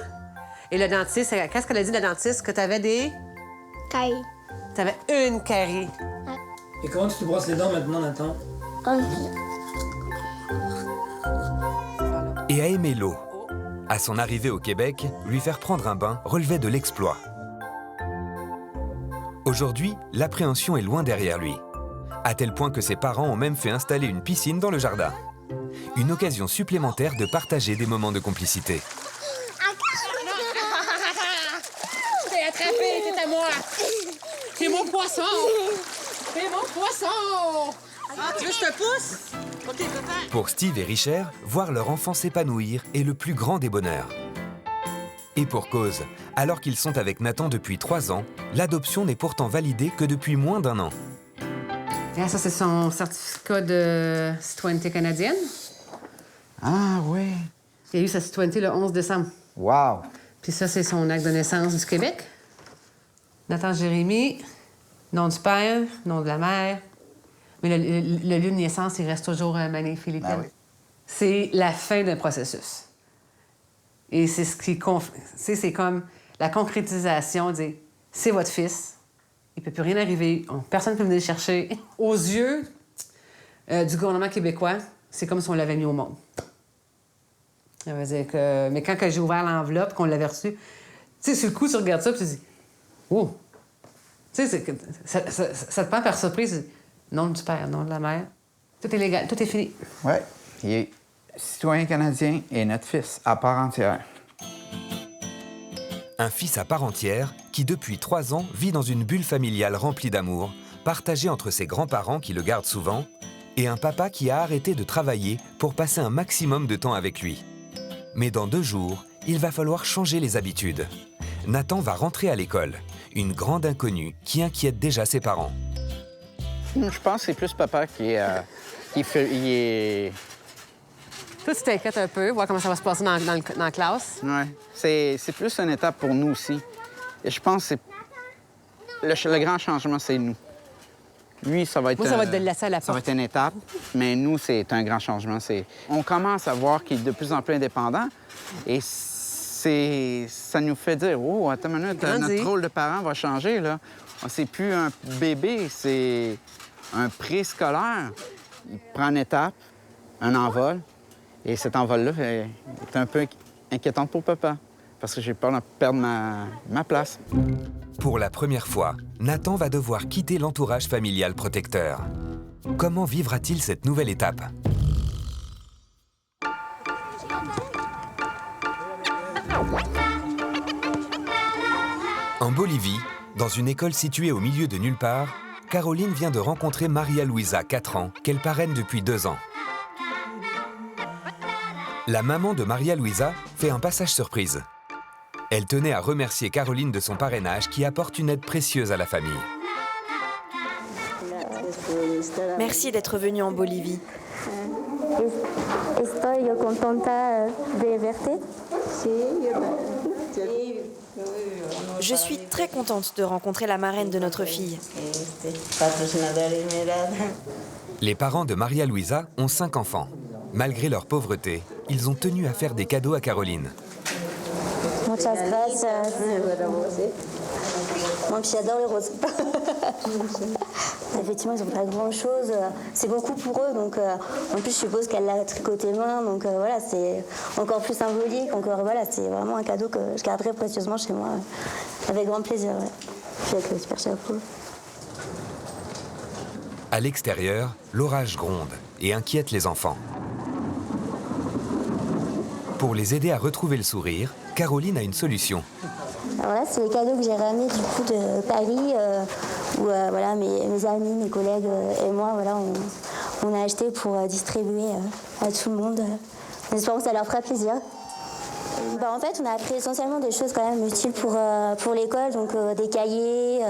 Et le dentiste, qu'est-ce qu'elle a dit, la dentiste? Que t'avais des... Caries. T'avais une carie. Et comment tu te brosses les dents maintenant, Nathan? et à aimer l'eau. À son arrivée au Québec, lui faire prendre un bain relevait de l'exploit. Aujourd'hui, l'appréhension est loin derrière lui, à tel point que ses parents ont même fait installer une piscine dans le jardin. Une occasion supplémentaire de partager des moments de complicité. Je t'ai attrapé, c'est à moi. C'est mon poisson. C'est mon poisson. Ah, tu veux que je te pousse? OK, papa. Pour Steve et Richard, voir leur enfant s'épanouir est le plus grand des bonheurs. Et pour cause, alors qu'ils sont avec Nathan depuis 3 ans, l'adoption n'est pourtant validée que depuis moins d'1 an. Ah, ça, c'est son certificat de citoyenneté canadienne. Ah, oui. Il a eu sa citoyenneté le 11 décembre. Wow. Puis ça, c'est son acte de naissance du Québec. Nathan Jérémy, nom du père, nom de la mère. Mais le lieu de naissance, il reste toujours Manille Philippine. Ah oui. C'est la fin d'un processus. Et c'est ce qui... c'est comme la concrétisation de dire, c'est votre fils, il ne peut plus rien arriver, personne ne peut venir le chercher. Aux yeux du gouvernement québécois, c'est comme si on l'avait mis au monde. Ça veut dire que... Mais quand j'ai ouvert l'enveloppe, qu'on l'avait reçu, tu sais, sur le coup, tu regardes ça, puis tu te dis, oh! Tu sais, ça te prend par surprise. Nom du père, nom de la mère. Tout est légal, tout est fini. Oui, il est citoyen canadien et notre fils à part entière. Un fils à part entière qui, depuis 3 ans, vit dans une bulle familiale remplie d'amour, partagée entre ses grands-parents qui le gardent souvent, et un papa qui a arrêté de travailler pour passer un maximum de temps avec lui. Mais dans 2 jours, il va falloir changer les habitudes. Nathan va rentrer à l'école, une grande inconnue qui inquiète déjà ses parents. Je pense que c'est plus papa qui est... Toi, tu t'inquiètes un peu, voir comment ça va se passer dans la classe. Oui, c'est plus une étape pour nous aussi. Et je pense que le grand changement, c'est nous. Lui, ça va être... Moi, ça va être de le laisser à la porte. Ça va être une étape, mais nous, c'est un grand changement. On commence à voir qu'il est de plus en plus indépendant et ça nous fait dire, oh, attends une minute, notre rôle de parent va changer, là. C'est plus un bébé, c'est un préscolaire. Il prend une étape, un envol, et cet envol-là est un peu inquiétant pour papa, parce que j'ai peur de perdre ma place. Pour la première fois, Nathan va devoir quitter l'entourage familial protecteur. Comment vivra-t-il cette nouvelle étape? En Bolivie, dans une école située au milieu de nulle part, Caroline vient de rencontrer Maria Luisa, 4 ans, qu'elle parraine depuis 2 ans. La maman de Maria Luisa fait un passage surprise. Elle tenait à remercier Caroline de son parrainage qui apporte une aide précieuse à la famille. Merci d'être venu en Bolivie. Estoy contenta de verte. Je suis très contente de rencontrer la marraine de notre fille. Les parents de Maria Luisa ont 5 enfants. Malgré leur pauvreté, ils ont tenu à faire des cadeaux à Caroline. Muchas gracias. Moi, puis j'adore les roses. Effectivement, ils n'ont pas grand-chose. C'est beaucoup pour eux, donc en plus, je suppose qu'elle l'a tricoté main, donc voilà, c'est encore plus symbolique. Voilà, c'est vraiment un cadeau que je garderai précieusement chez moi, avec grand plaisir. Ouais. Puis avec le super chapeau. À l'extérieur, l'orage gronde et inquiète les enfants. Pour les aider à retrouver le sourire, Caroline a une solution. Alors là, c'est les cadeaux que j'ai ramenés du coup de Paris, où voilà, mes amis, mes collègues et moi, voilà, on a acheté pour distribuer à tout le monde. En espérant que ça leur fera plaisir. En fait, on a appris essentiellement des choses quand même utiles pour l'école, donc des cahiers,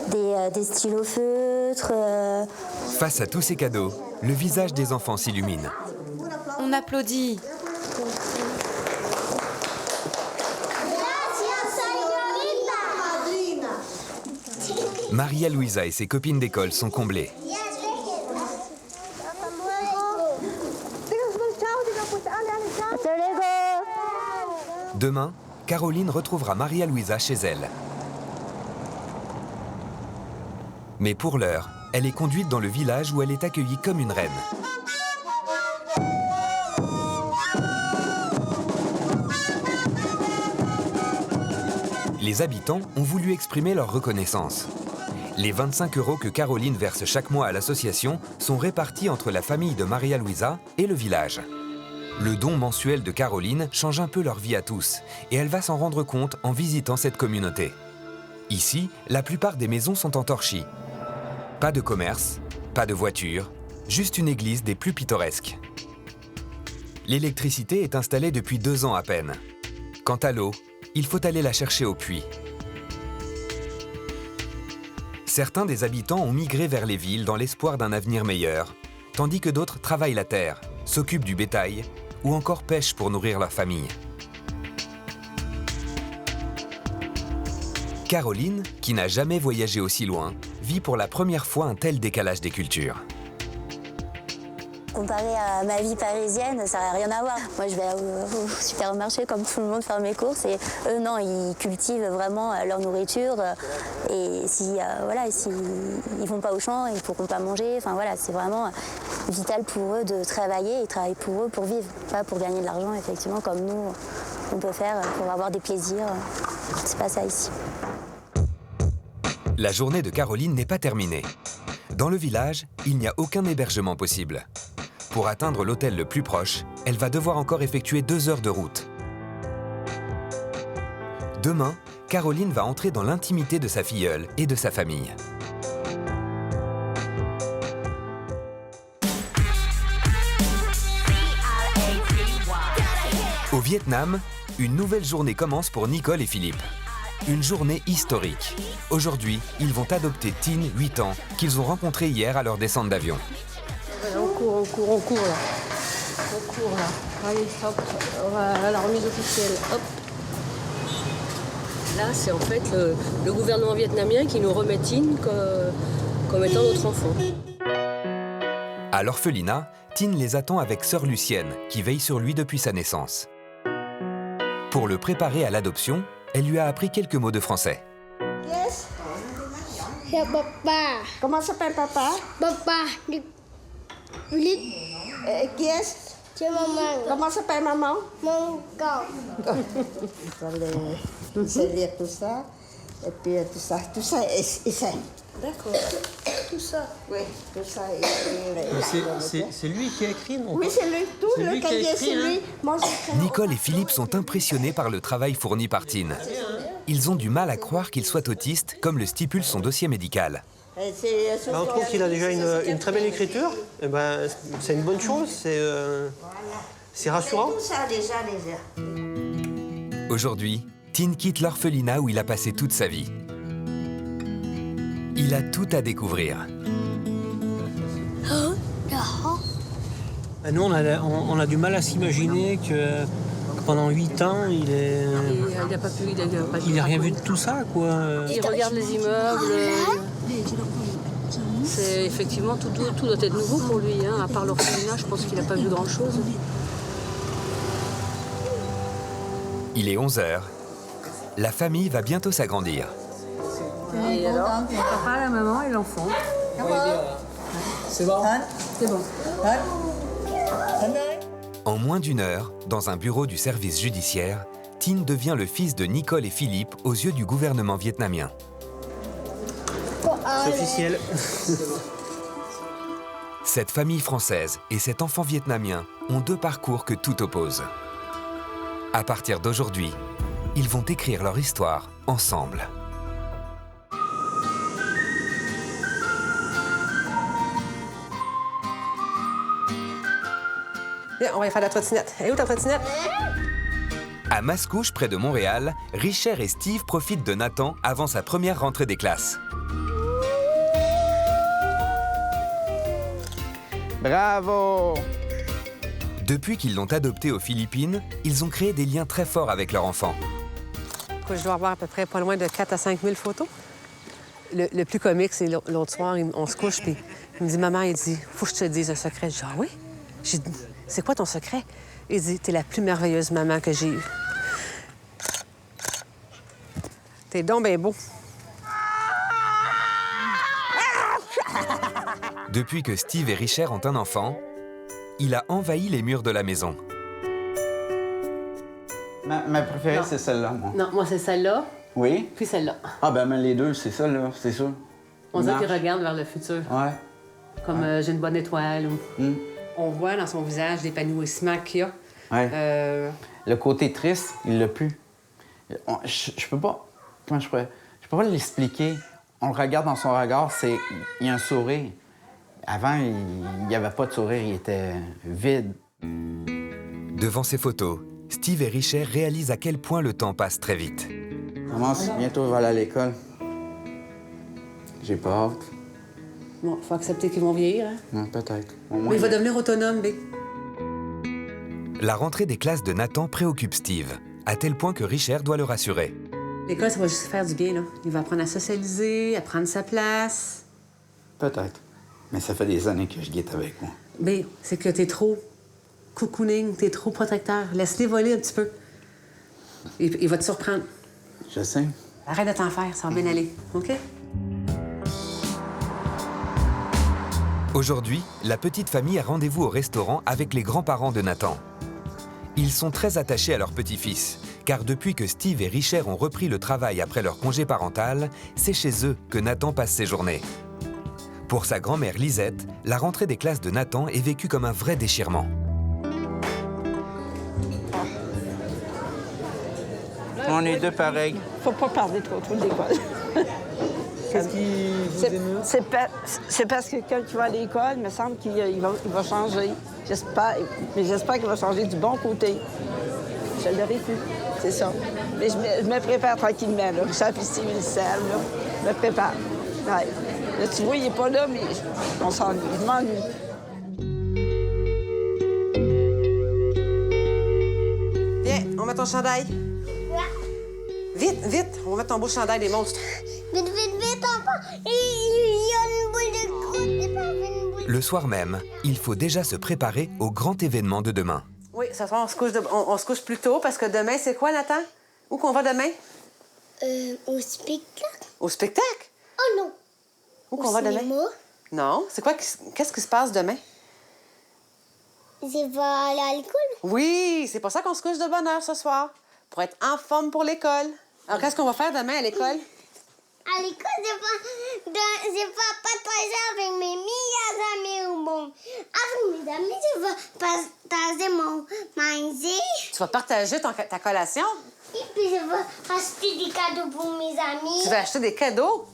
des stylos feutres. Face à tous ces cadeaux, le visage des enfants s'illumine. On applaudit. Maria Luisa et ses copines d'école sont comblées. Demain, Caroline retrouvera Maria Luisa chez elle. Mais pour l'heure, elle est conduite dans le village où elle est accueillie comme une reine. Les habitants ont voulu exprimer leur reconnaissance. Les 25 € que Caroline verse chaque mois à l'association sont répartis entre la famille de Maria Luisa et le village. Le don mensuel de Caroline change un peu leur vie à tous, et elle va s'en rendre compte en visitant cette communauté. Ici, la plupart des maisons sont en torchis. Pas de commerce, pas de voiture, juste une église des plus pittoresques. L'électricité est installée depuis 2 ans à peine. Quant à l'eau, il faut aller la chercher au puits. Certains des habitants ont migré vers les villes dans l'espoir d'un avenir meilleur, tandis que d'autres travaillent la terre, s'occupent du bétail ou encore pêchent pour nourrir leur famille. Caroline, qui n'a jamais voyagé aussi loin, vit pour la première fois un tel décalage des cultures. Comparé à ma vie parisienne, ça n'a rien à voir. Moi, je vais au supermarché comme tout le monde faire mes courses et eux, non, ils cultivent vraiment leur nourriture. Et si ils vont pas au champ, ils pourront pas manger. Enfin voilà, c'est vraiment vital pour eux de travailler. Ils travaillent pour eux, pour vivre, pas pour gagner de l'argent, effectivement, comme nous, on peut faire pour avoir des plaisirs. C'est pas ça ici. La journée de Caroline n'est pas terminée. Dans le village, il n'y a aucun hébergement possible. Pour atteindre l'hôtel le plus proche, elle va devoir encore effectuer 2 heures de route. Demain, Caroline va entrer dans l'intimité de sa filleule et de sa famille. Au Vietnam, une nouvelle journée commence pour Nicole et Philippe. Une journée historique. Aujourd'hui, ils vont adopter Tin, 8 ans, qu'ils ont rencontré hier à leur descente d'avion. On court là. On court là. Allez, hop, on va à la remise officielle. Hop. Là, c'est en fait le gouvernement vietnamien qui nous remet Tin comme étant notre enfant. À l'orphelinat, Tin les attend avec sœur Lucienne, qui veille sur lui depuis sa naissance. Pour le préparer à l'adoption, elle lui a appris quelques mots de français. Yes. C'est papa. Comment s'appelle papa? Papa. Philippe. Yes. C'est maman. Comment s'appelle maman? Mon corps. Il sait lire tout ça. Et puis tout ça, il sait. D'accord. Tout ça. Oui, tout ça. C'est lui qui a écrit, non? Oui, c'est lui. Tout le cahier, c'est lui. Moi, Nicole et Philippe sont impressionnés par le travail fourni par Tin. Ils ont du mal à croire qu'il soit autiste, comme le stipule son dossier médical. On trouve qu'il a déjà une très belle écriture. Et c'est une bonne chose, c'est rassurant. Tout ça déjà. Aujourd'hui, Tin quitte l'orphelinat où il a passé toute sa vie. Il a tout à découvrir. Nous, on a du mal à s'imaginer que pendant 8 ans, il n'a rien vu de tout ça, quoi. Il regarde les immeubles. C'est effectivement, tout doit être nouveau pour lui. Hein. À part l'orphelinat, je pense qu'il n'a pas vu grand-chose. Il est 11 h. La famille va bientôt s'agrandir. Et alors, papa, la maman et l'enfant. C'est bon? C'est bon. En moins d'1 heure, dans un bureau du service judiciaire, Tin devient le fils de Nicole et Philippe aux yeux du gouvernement vietnamien. C'est officiel. Cette famille française et cet enfant vietnamien ont 2 parcours que tout oppose. À partir d'aujourd'hui, ils vont écrire leur histoire ensemble. Bien, on va aller faire la trottinette. Elle est où ta trottinette? À Mascouche, près de Montréal, Richard et Steve profitent de Nathan avant sa première rentrée des classes. Bravo! Depuis qu'ils l'ont adopté aux Philippines, ils ont créé des liens très forts avec leur enfant. Je dois avoir à peu près pas loin de 4 à 5 000 photos. Le plus comique, c'est l'autre soir, on se couche, puis il me dit, maman, il dit, faut que je te dise un secret. Je dis, ah oui? J'ai dit, c'est quoi ton secret? Il dit, t'es la plus merveilleuse maman que j'ai eue. T'es donc bien beau. Depuis que Steve et Richard ont un enfant, il a envahi les murs de la maison. Ma préférée, c'est celle-là, moi. Non, moi, c'est celle-là. Oui? Puis celle-là. Ah, ben les deux, c'est ça, là, c'est sûr. On dirait qu'il regarde vers le futur. Ouais. Comme j'ai une bonne étoile. Ou... On voit dans son visage l'épanouissement qu'il y a. Ouais. Le côté triste, il l'a plus. Je peux pas... Comment je pourrais... Je peux pas l'expliquer. On le regarde dans son regard, il y a un sourire. Avant, il n'y avait pas de sourire, il était vide. Devant ces photos, Steve et Richard réalisent à quel point le temps passe très vite. Commence, bientôt, il va aller à l'école. J'ai pas hâte. Bon, faut accepter qu'ils vont vieillir, hein? Non, peut-être. Mais il va devenir autonome, B. La rentrée des classes de Nathan préoccupe Steve, à tel point que Richard doit le rassurer. L'école, ça va juste faire du bien, là. Il va apprendre à socialiser, à prendre sa place. Peut-être. Mais ça fait des années que je guette avec moi. B, c'est que t'es trop cocooning, t'es trop protecteur. Laisse-les voler un petit peu. Il va te surprendre. Je sais. Arrête de t'en faire, ça va bien aller, OK? Aujourd'hui, la petite famille a rendez-vous au restaurant avec les grands-parents de Nathan. Ils sont très attachés à leur petit-fils, car depuis que Steve et Richard ont repris le travail après leur congé parental, c'est chez eux que Nathan passe ses journées. Pour sa grand-mère Lisette, la rentrée des classes de Nathan est vécue comme un vrai déchirement. On est deux pareils. Faut pas parler trop d'école. Qu'est-ce qui vous émeut? C'est parce que quand tu vas à l'école, il me semble qu'il va changer. Mais j'espère qu'il va changer du bon côté. Je l'aurais pu, c'est ça. Mais je me prépare tranquillement, là. Richard et Steve, ils le savent, là. Je me prépare. Ouais. Là, tu vois, il n'est pas là, mais on s'ennuie. Je m'ennuie. Viens, on met ton chandail. Vite, vite, on va mettre ton beau chandail des monstres. Vite, vite, vite, enfant! Il y a une boule de croûte, c'est pas une boule. Le soir même, il faut déjà se préparer au grand événement de demain. Oui, ce soir, on se couche plus tôt parce que demain, c'est quoi, Nathan? Où qu'on va demain? Au spectacle. Au spectacle? Oh non! Où qu'on va demain? Non. C'est quoi? Qu'est-ce qui se passe demain? Je vais aller à l'école. Oui, c'est pour ça qu'on se couche de bonne heure ce soir. Pour être en forme pour l'école. Alors, qu'est-ce qu'on va faire demain à l'école? À l'école, je vais partager avec mes meilleurs amis au monde. Avec mes amis, je vais partager mon manger. Tu vas partager ta collation? Et puis, je vais acheter des cadeaux pour mes amis. Tu vas acheter des cadeaux?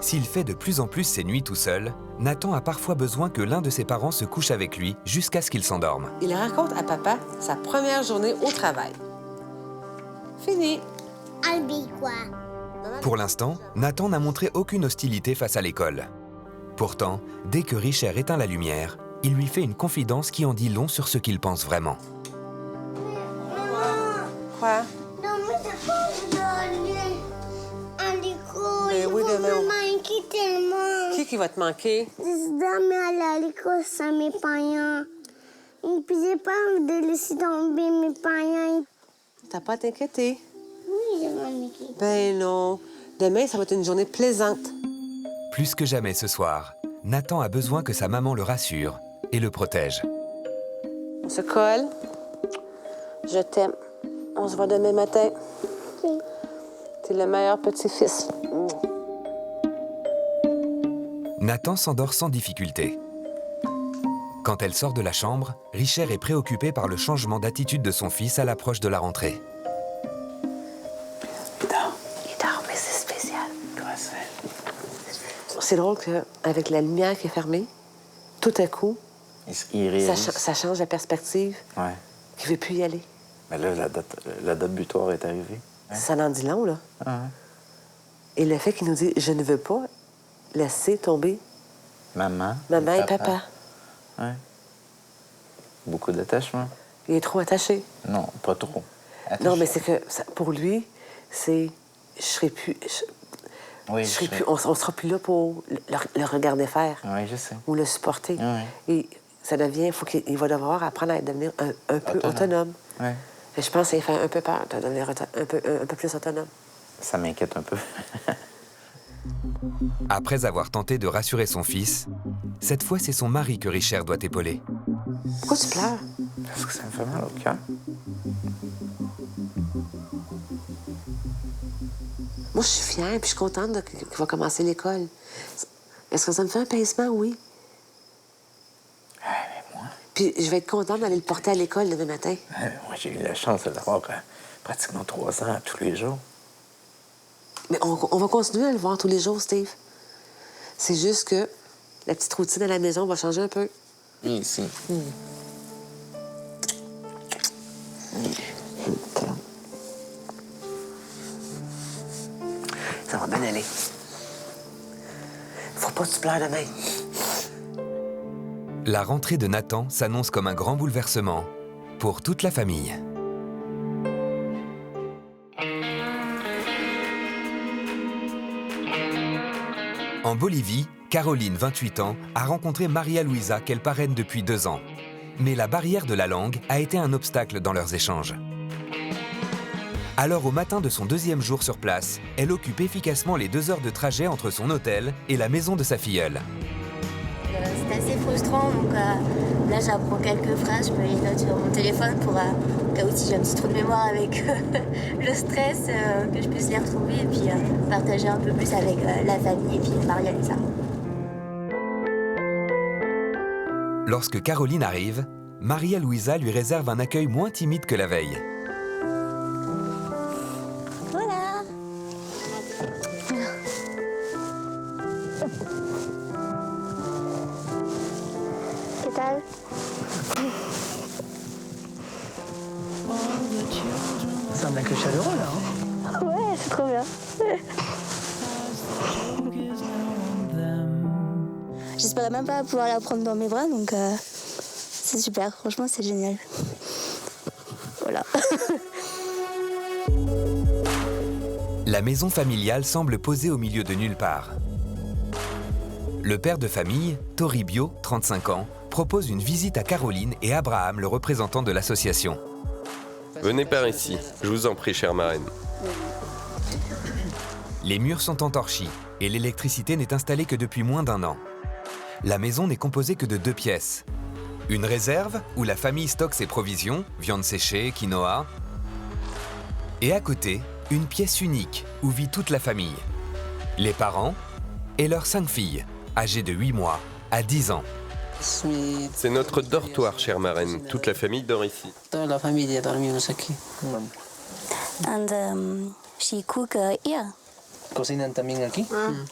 S'il fait de plus en plus ses nuits tout seul, Nathan a parfois besoin que l'un de ses parents se couche avec lui jusqu'à ce qu'il s'endorme. Il raconte à papa sa première journée au travail. Fini. Albi, quoi? Pour l'instant, Nathan n'a montré aucune hostilité face à l'école. Pourtant, dès que Richard éteint la lumière, il lui fait une confidence qui en dit long sur ce qu'il pense vraiment. Quoi? Non, mais c'est pas d'aller à l'école. Mais oui, demain, me manquer tellement. Qui va te manquer? Je jamais aller à l'école sans mes parents. Et puis, j'ai pas envie de laisser tomber mes parents. T'as pas à t'inquiéter. Oui, je vais m'inquiéter. Ben non. Demain, ça va être une journée plaisante. Plus que jamais ce soir, Nathan a besoin que sa maman le rassure et le protège. On se colle. Je t'aime. On se voit demain matin. Oui. T'es le meilleur petit-fils. Nathan s'endort sans difficulté. Quand elle sort de la chambre, Richard est préoccupé par le changement d'attitude de son fils à l'approche de la rentrée. Il dort, mais c'est spécial. C'est drôle qu'avec la lumière qui est fermée, tout à coup, ça change la perspective. Ouais. Qu'il ne veut plus y aller. Mais là, la date butoir est arrivée. Ça en dit long, là. Ah, Et le fait qu'il nous dit « Je ne veux pas laisser tomber maman et papa. » Ouais. Beaucoup d'attachement. Il est trop attaché. Non, pas trop. Attaché. Non, mais c'est que pour lui, c'est... Je serai plus... Oui, je serai plus... On sera plus là pour le regarder faire. Oui, je sais. Ou le supporter. Oui. Et ça devient... Il va devoir apprendre à devenir un peu autonome. Oui. Et je pense que ça fait un peu peur de devenir un peu plus autonome. Ça m'inquiète un peu. Après avoir tenté de rassurer son fils, cette fois c'est son mari que Richard doit épauler. Pourquoi tu pleures? Parce que ça me fait mal au cœur. Moi, je suis fière et je suis contente qu'il va commencer l'école. Est-ce que ça me fait un pincement? Oui. Mais moi... Puis je vais être contente d'aller le porter à l'école demain matin. Moi, j'ai eu la chance de l'avoir pratiquement 3 ans tous les jours. Mais on va continuer à le voir tous les jours, Steve. C'est juste que la petite routine à la maison va changer un peu. Ici. Ça va bien aller. Faut pas que tu pleures demain. La rentrée de Nathan s'annonce comme un grand bouleversement pour toute la famille. En Bolivie, Caroline, 28 ans, a rencontré Maria Luisa qu'elle parraine depuis 2 ans. Mais la barrière de la langue a été un obstacle dans leurs échanges. Alors au matin de son 2e jour sur place, elle occupe efficacement les 2 heures de trajet entre son hôtel et la maison de sa filleule. C'est assez frustrant, donc là j'apprends quelques phrases, je me les note sur mon téléphone pour au cas où si j'ai un petit trou de mémoire avec le stress, que je puisse les retrouver et puis partager un peu plus avec la famille et puis Maria Luisa. Lorsque Caroline arrive, Maria Luisa lui réserve un accueil moins timide que la veille. Voilà. Qu'est-ce que Ça semble un peu chaleureux, là. Hein? Ouais, c'est trop bien. J'espérais même pas pouvoir la prendre dans mes bras, donc c'est super. Franchement, c'est génial. Voilà. La maison familiale semble posée au milieu de nulle part. Le père de famille, Toribio, 35 ans, propose une visite à Caroline et Abraham, le représentant de l'association. Venez par ici, je vous en prie, chère marraine. Les murs sont entorchis et l'électricité n'est installée que depuis moins d'1 an. La maison n'est composée que de 2 pièces. Une réserve où la famille stocke ses provisions, viande séchée, quinoa. Et à côté, une pièce unique où vit toute la famille. Les parents et leurs 5 filles, âgées de 8 mois à 10 ans. C'est notre dortoir, chère marraine. Toute la famille dort ici. La famille dormimos aquí. And she cook here. Cocinan también aquí.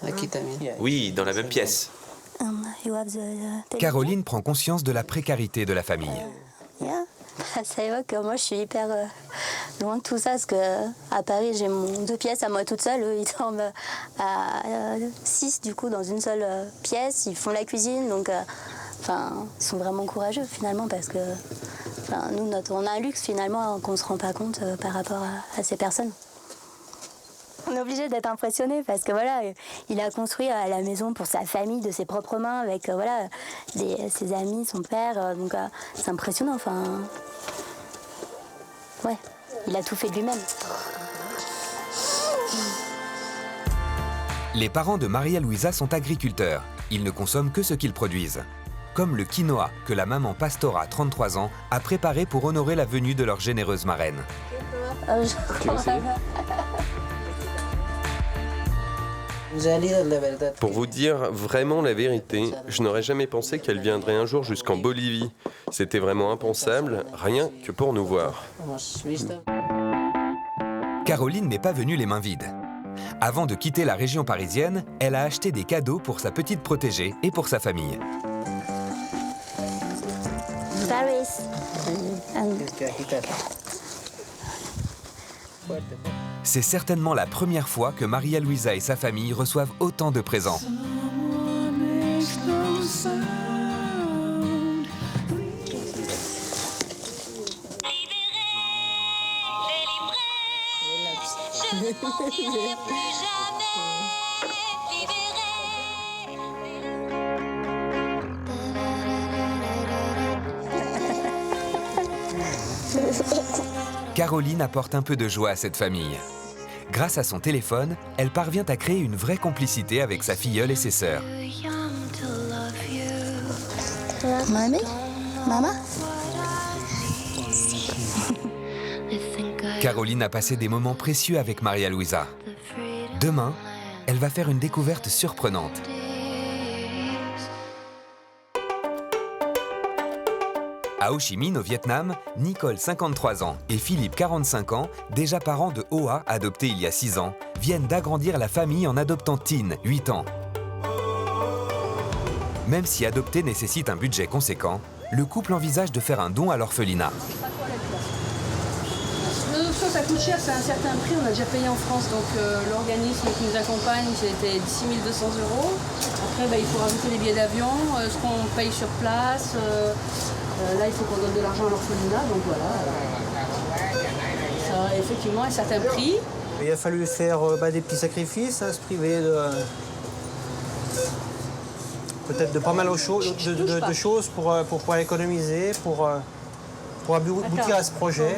Aquí también. Oui, dans la même pièce. You have the Caroline prend conscience de la précarité de la famille. Yeah. Ça évoque que moi je suis hyper loin de tout ça parce que à Paris j'ai mon 2 pièces à moi toute seule, eux ils dorment à 6 du coup dans une seule pièce, ils font la cuisine donc ils sont vraiment courageux finalement parce que nous on a un luxe finalement qu'on se rend pas compte par rapport à ces personnes. On est obligé d'être impressionné parce que voilà, il a construit la maison pour sa famille de ses propres mains avec voilà ses amis, son père, donc c'est impressionnant. Enfin, ouais, il a tout fait de lui-même. Les parents de Maria Luisa sont agriculteurs. Ils ne consomment que ce qu'ils produisent. Comme le quinoa que la maman Pastora, 33 ans, a préparé pour honorer la venue de leur généreuse marraine. Tu veux essayer ? Pour vous dire vraiment la vérité, je n'aurais jamais pensé qu'elle viendrait un jour jusqu'en Bolivie. C'était vraiment impensable, rien que pour nous voir. Caroline n'est pas venue les mains vides. Avant de quitter la région parisienne, elle a acheté des cadeaux pour sa petite protégée et pour sa famille. Paris. C'est certainement la première fois que Maria Luisa et sa famille reçoivent autant de présents. Caroline apporte un peu de joie à cette famille. Grâce à son téléphone, elle parvient à créer une vraie complicité avec sa filleule et ses sœurs. Mamie? Maman? Caroline a passé des moments précieux avec Maria Luisa. Demain, elle va faire une découverte surprenante. À Ho Chi Minh, au Vietnam, Nicole, 53 ans, et Philippe, 45 ans, déjà parents de Hoa, adopté il y a 6 ans, viennent d'agrandir la famille en adoptant Tin, 8 ans. Même si adopter nécessite un budget conséquent, le couple envisage de faire un don à l'orphelinat. L'adoption, ça coûte cher, c'est un certain prix, on a déjà payé en France, donc l'organisme qui nous accompagne, c'était 6 200 €. Après, il faut rajouter les billets d'avion, ce qu'on paye sur place. Là, il faut qu'on donne de l'argent à l'orphelinat, donc voilà. Ça a effectivement un certain prix. Il a fallu faire des petits sacrifices, se priver de peut-être de pas mal de choses pour pouvoir économiser, pour aboutir à ce projet.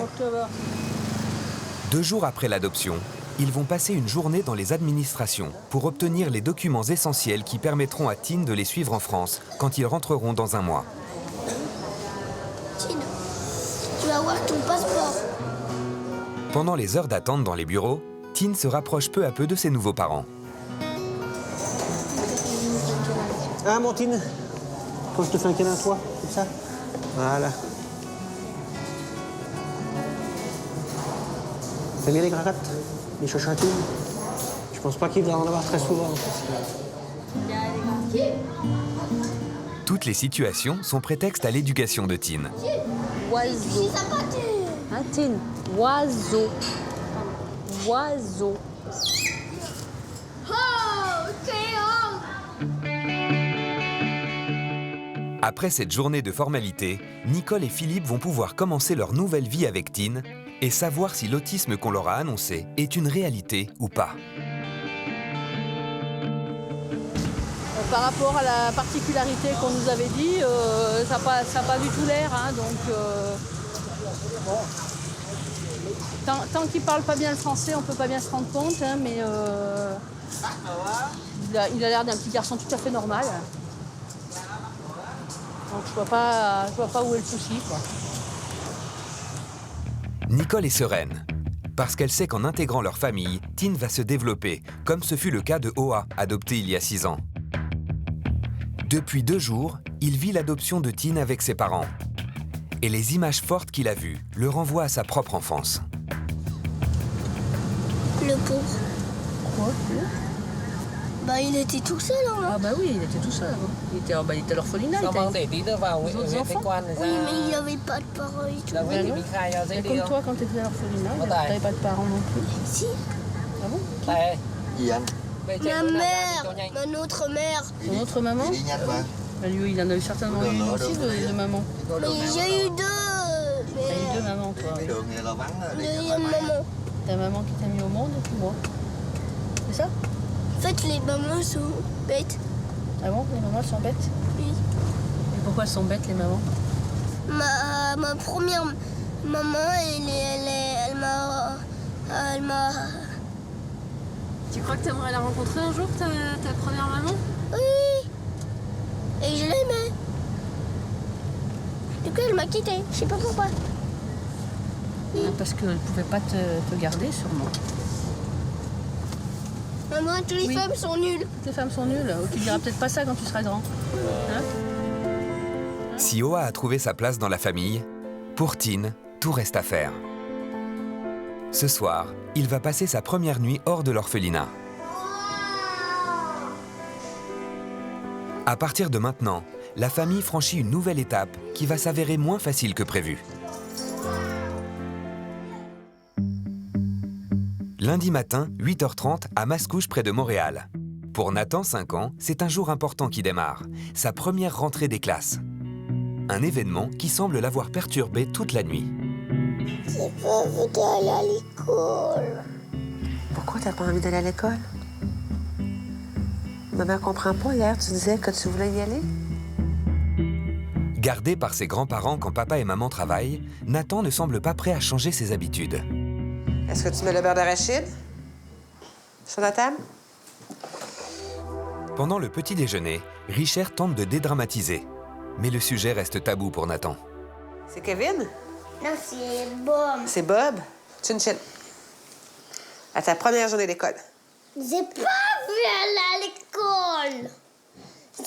2 jours après l'adoption, ils vont passer une journée dans les administrations pour obtenir les documents essentiels qui permettront à Tin de les suivre en France quand ils rentreront dans un mois. Tin, tu vas avoir ton passeport. Pendant les heures d'attente dans les bureaux, Tin se rapproche peu à peu de ses nouveaux parents. Ah, mon Tin, quand je te fais un câlin à toi, comme ça. Voilà. T'aimes bien les grattes, les chouchoutines? Je pense pas qu'il va en avoir très souvent. Toutes les situations sont prétexte à l'éducation de Tin. Oiseau. Hein, Tin? Oiseau. Oiseau. Après cette journée de formalité, Nicole et Philippe vont pouvoir commencer leur nouvelle vie avec Tin et savoir si l'autisme qu'on leur a annoncé est une réalité ou pas. Par rapport à la particularité qu'on nous avait dit, ça n'a pas du tout l'air, hein, donc bon. Tant qu'il ne parle pas bien le français, on ne peut pas bien se rendre compte, hein, mais il a l'air d'un petit garçon tout à fait normal. Donc je vois pas où est le souci, quoi. Nicole est sereine, parce qu'elle sait qu'en intégrant leur famille, Tin va se développer, comme ce fut le cas de Hoa, adopté il y a 6 ans. Depuis 2 jours, il vit l'adoption de Tin avec ses parents. Et les images fortes qu'il a vues le renvoient à sa propre enfance. Le pauvre. Quoi? Il était tout seul, hein. Ah bah oui, il était tout seul. Il était à l'orphelinat. Oui, mais il n'avait pas de parents et tout. Et comme toi, quand tu étais à l'orphelinat, tu n'avais pas de parents non plus. Si. Ah bon? Ma mère, ma autre mère. Son autre maman? Lui, il en a eu certainement une aussi de maman. Mais j'ai eu 2. T'as eu 2 mamans, toi. Deuxième maman. Ta maman qui t'a mis au monde et puis moi. C'est ça? En fait, les mamans sont bêtes. Ah bon? Les mamans sont bêtes? Oui. Et pourquoi elles sont bêtes, les mamans? Ma première maman, elle m'a... Tu crois que tu aimerais la rencontrer un jour, ta première maman? Oui. Et je l'aimais. Du coup, elle m'a quittée. Je sais pas pourquoi. Parce qu'elle pouvait pas te garder, sûrement. Maman, toutes les femmes sont nulles. Toutes les femmes sont nulles. Tu diras peut-être pas ça quand tu seras grand. Hein? Si Hoa a trouvé sa place dans la famille, pour Tin, tout reste à faire. Ce soir, il va passer sa première nuit hors de l'orphelinat. À partir de maintenant, la famille franchit une nouvelle étape qui va s'avérer moins facile que prévu. Lundi matin, 8h30, à Mascouche, près de Montréal. Pour Nathan, 5 ans, c'est un jour important qui démarre. Sa première rentrée des classes. Un événement qui semble l'avoir perturbé toute la nuit. J'ai pas envie d'aller à l'école. Pourquoi t'as pas envie d'aller à l'école? Maman comprend pas. Hier, tu disais que tu voulais y aller. Gardé par ses grands-parents quand papa et maman travaillent, Nathan ne semble pas prêt à changer ses habitudes. Est-ce que tu mets le beurre d'arachide sur la table? Pendant le petit déjeuner, Richard tente de dédramatiser. Mais le sujet reste tabou pour Nathan. C'est Kevin? Non, c'est Bob. C'est Bob? Chin-chin. À ta première journée d'école. J'ai pas vu aller à l'école.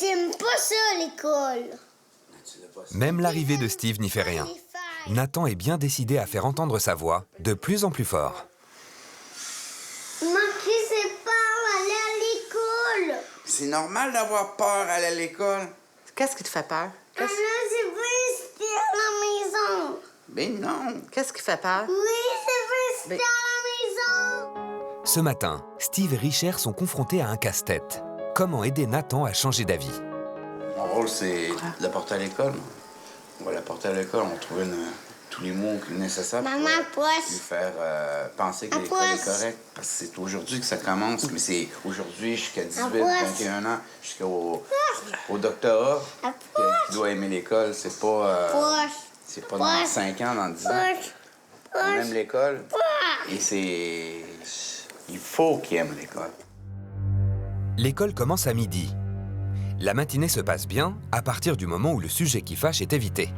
J'aime pas ça, l'école. Même l'arrivée de Steve n'y fait rien. Nathan est bien décidé à faire entendre sa voix de plus en plus fort. Maman, qui sait pas aller à l'école? C'est normal d'avoir peur à aller à l'école. Qu'est-ce qui te fait peur? Maman, je veux rester à la maison. Ben non. Qu'est-ce qui fait peur? Oui, je veux rester à la maison. Ce matin, Steve et Richard sont confrontés à un casse-tête. Comment aider Nathan à changer d'avis? Mon rôle, c'est de la porter à l'école. On va la porter à l'école, on trouve tous les mots nécessaires pour lui faire penser que l'école est correcte. Parce que c'est aujourd'hui que ça commence, mais c'est aujourd'hui jusqu'à 18, 21 ans, jusqu'au doctorat qui doit aimer l'école. C'est pas dans 5 ans, dans 10 ans. On aime l'école et c'est... Il faut qu'il aime l'école. L'école commence à midi. La matinée se passe bien à partir du moment où le sujet qui fâche est évité.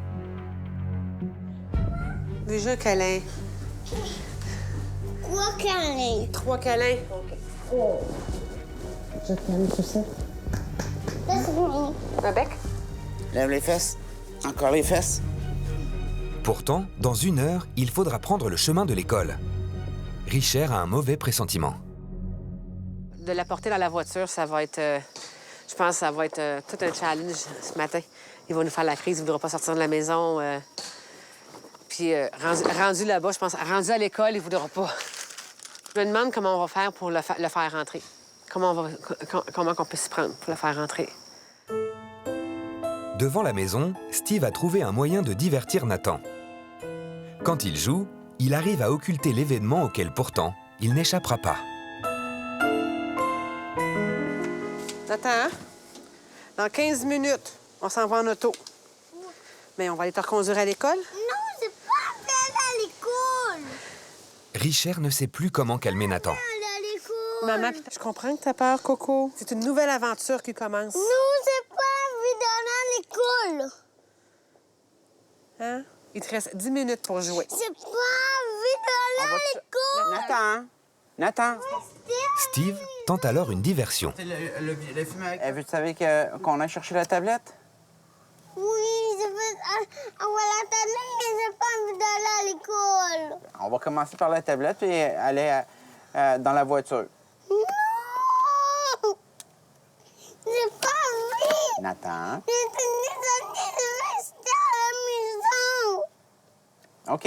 Des jeux câlins. Quoi câlin? 3 câlins. Oh. Je t'aime tout ça. Un bec? Lève les fesses. Encore les fesses. Pourtant, dans 1 heure, il faudra prendre le chemin de l'école. Richard a un mauvais pressentiment. De la porter dans la voiture, ça va être... je pense que ça va être tout un challenge ce matin. Il va nous faire la crise, il ne voudra pas sortir de la maison. Puis rendu là-bas, je pense, rendu à l'école, il ne voudra pas. Je me demande comment on va faire pour le faire rentrer. Comment on peut s'y prendre pour le faire rentrer. Devant la maison, Steve a trouvé un moyen de divertir Nathan. Quand il joue, il arrive à occulter l'événement auquel pourtant il n'échappera pas. Nathan, dans 15 minutes, on s'en va en auto. Mais on va aller te reconduire à l'école? Non, j'ai pas envie d'aller à l'école. Richard ne sait plus comment calmer Nathan. Maman, je comprends que t'as peur, Coco. C'est une nouvelle aventure qui commence. Non, j'ai pas envie d'aller à l'école. Hein? Il te reste 10 minutes pour jouer. J'ai pas envie d'aller à l'école. Nathan! Steve tente alors une diversion. Vous savez qu'on a cherché la tablette? Oui, je veux avoir la tablette, mais j'ai pas envie d'aller à l'école. On va commencer par la tablette et aller dans la voiture. Non! J'ai pas envie! Nathan? Je veux rester à la maison. OK.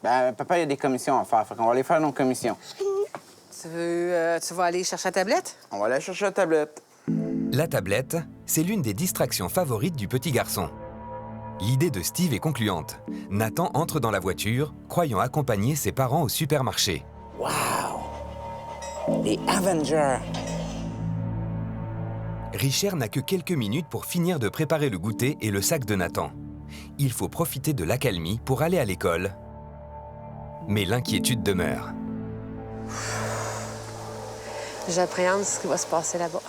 Ben, papa, il y a des commissions à faire. Fait qu'on va aller faire nos commissions. Tu vas aller chercher la tablette? On va aller chercher la tablette. La tablette, c'est l'une des distractions favorites du petit garçon. L'idée de Steve est concluante. Nathan entre dans la voiture, croyant accompagner ses parents au supermarché. Wow! Les Avengers! Richard n'a que quelques minutes pour finir de préparer le goûter et le sac de Nathan. Il faut profiter de l'accalmie pour aller à l'école. Mais l'inquiétude demeure. J'appréhende ce qui va se passer là-bas.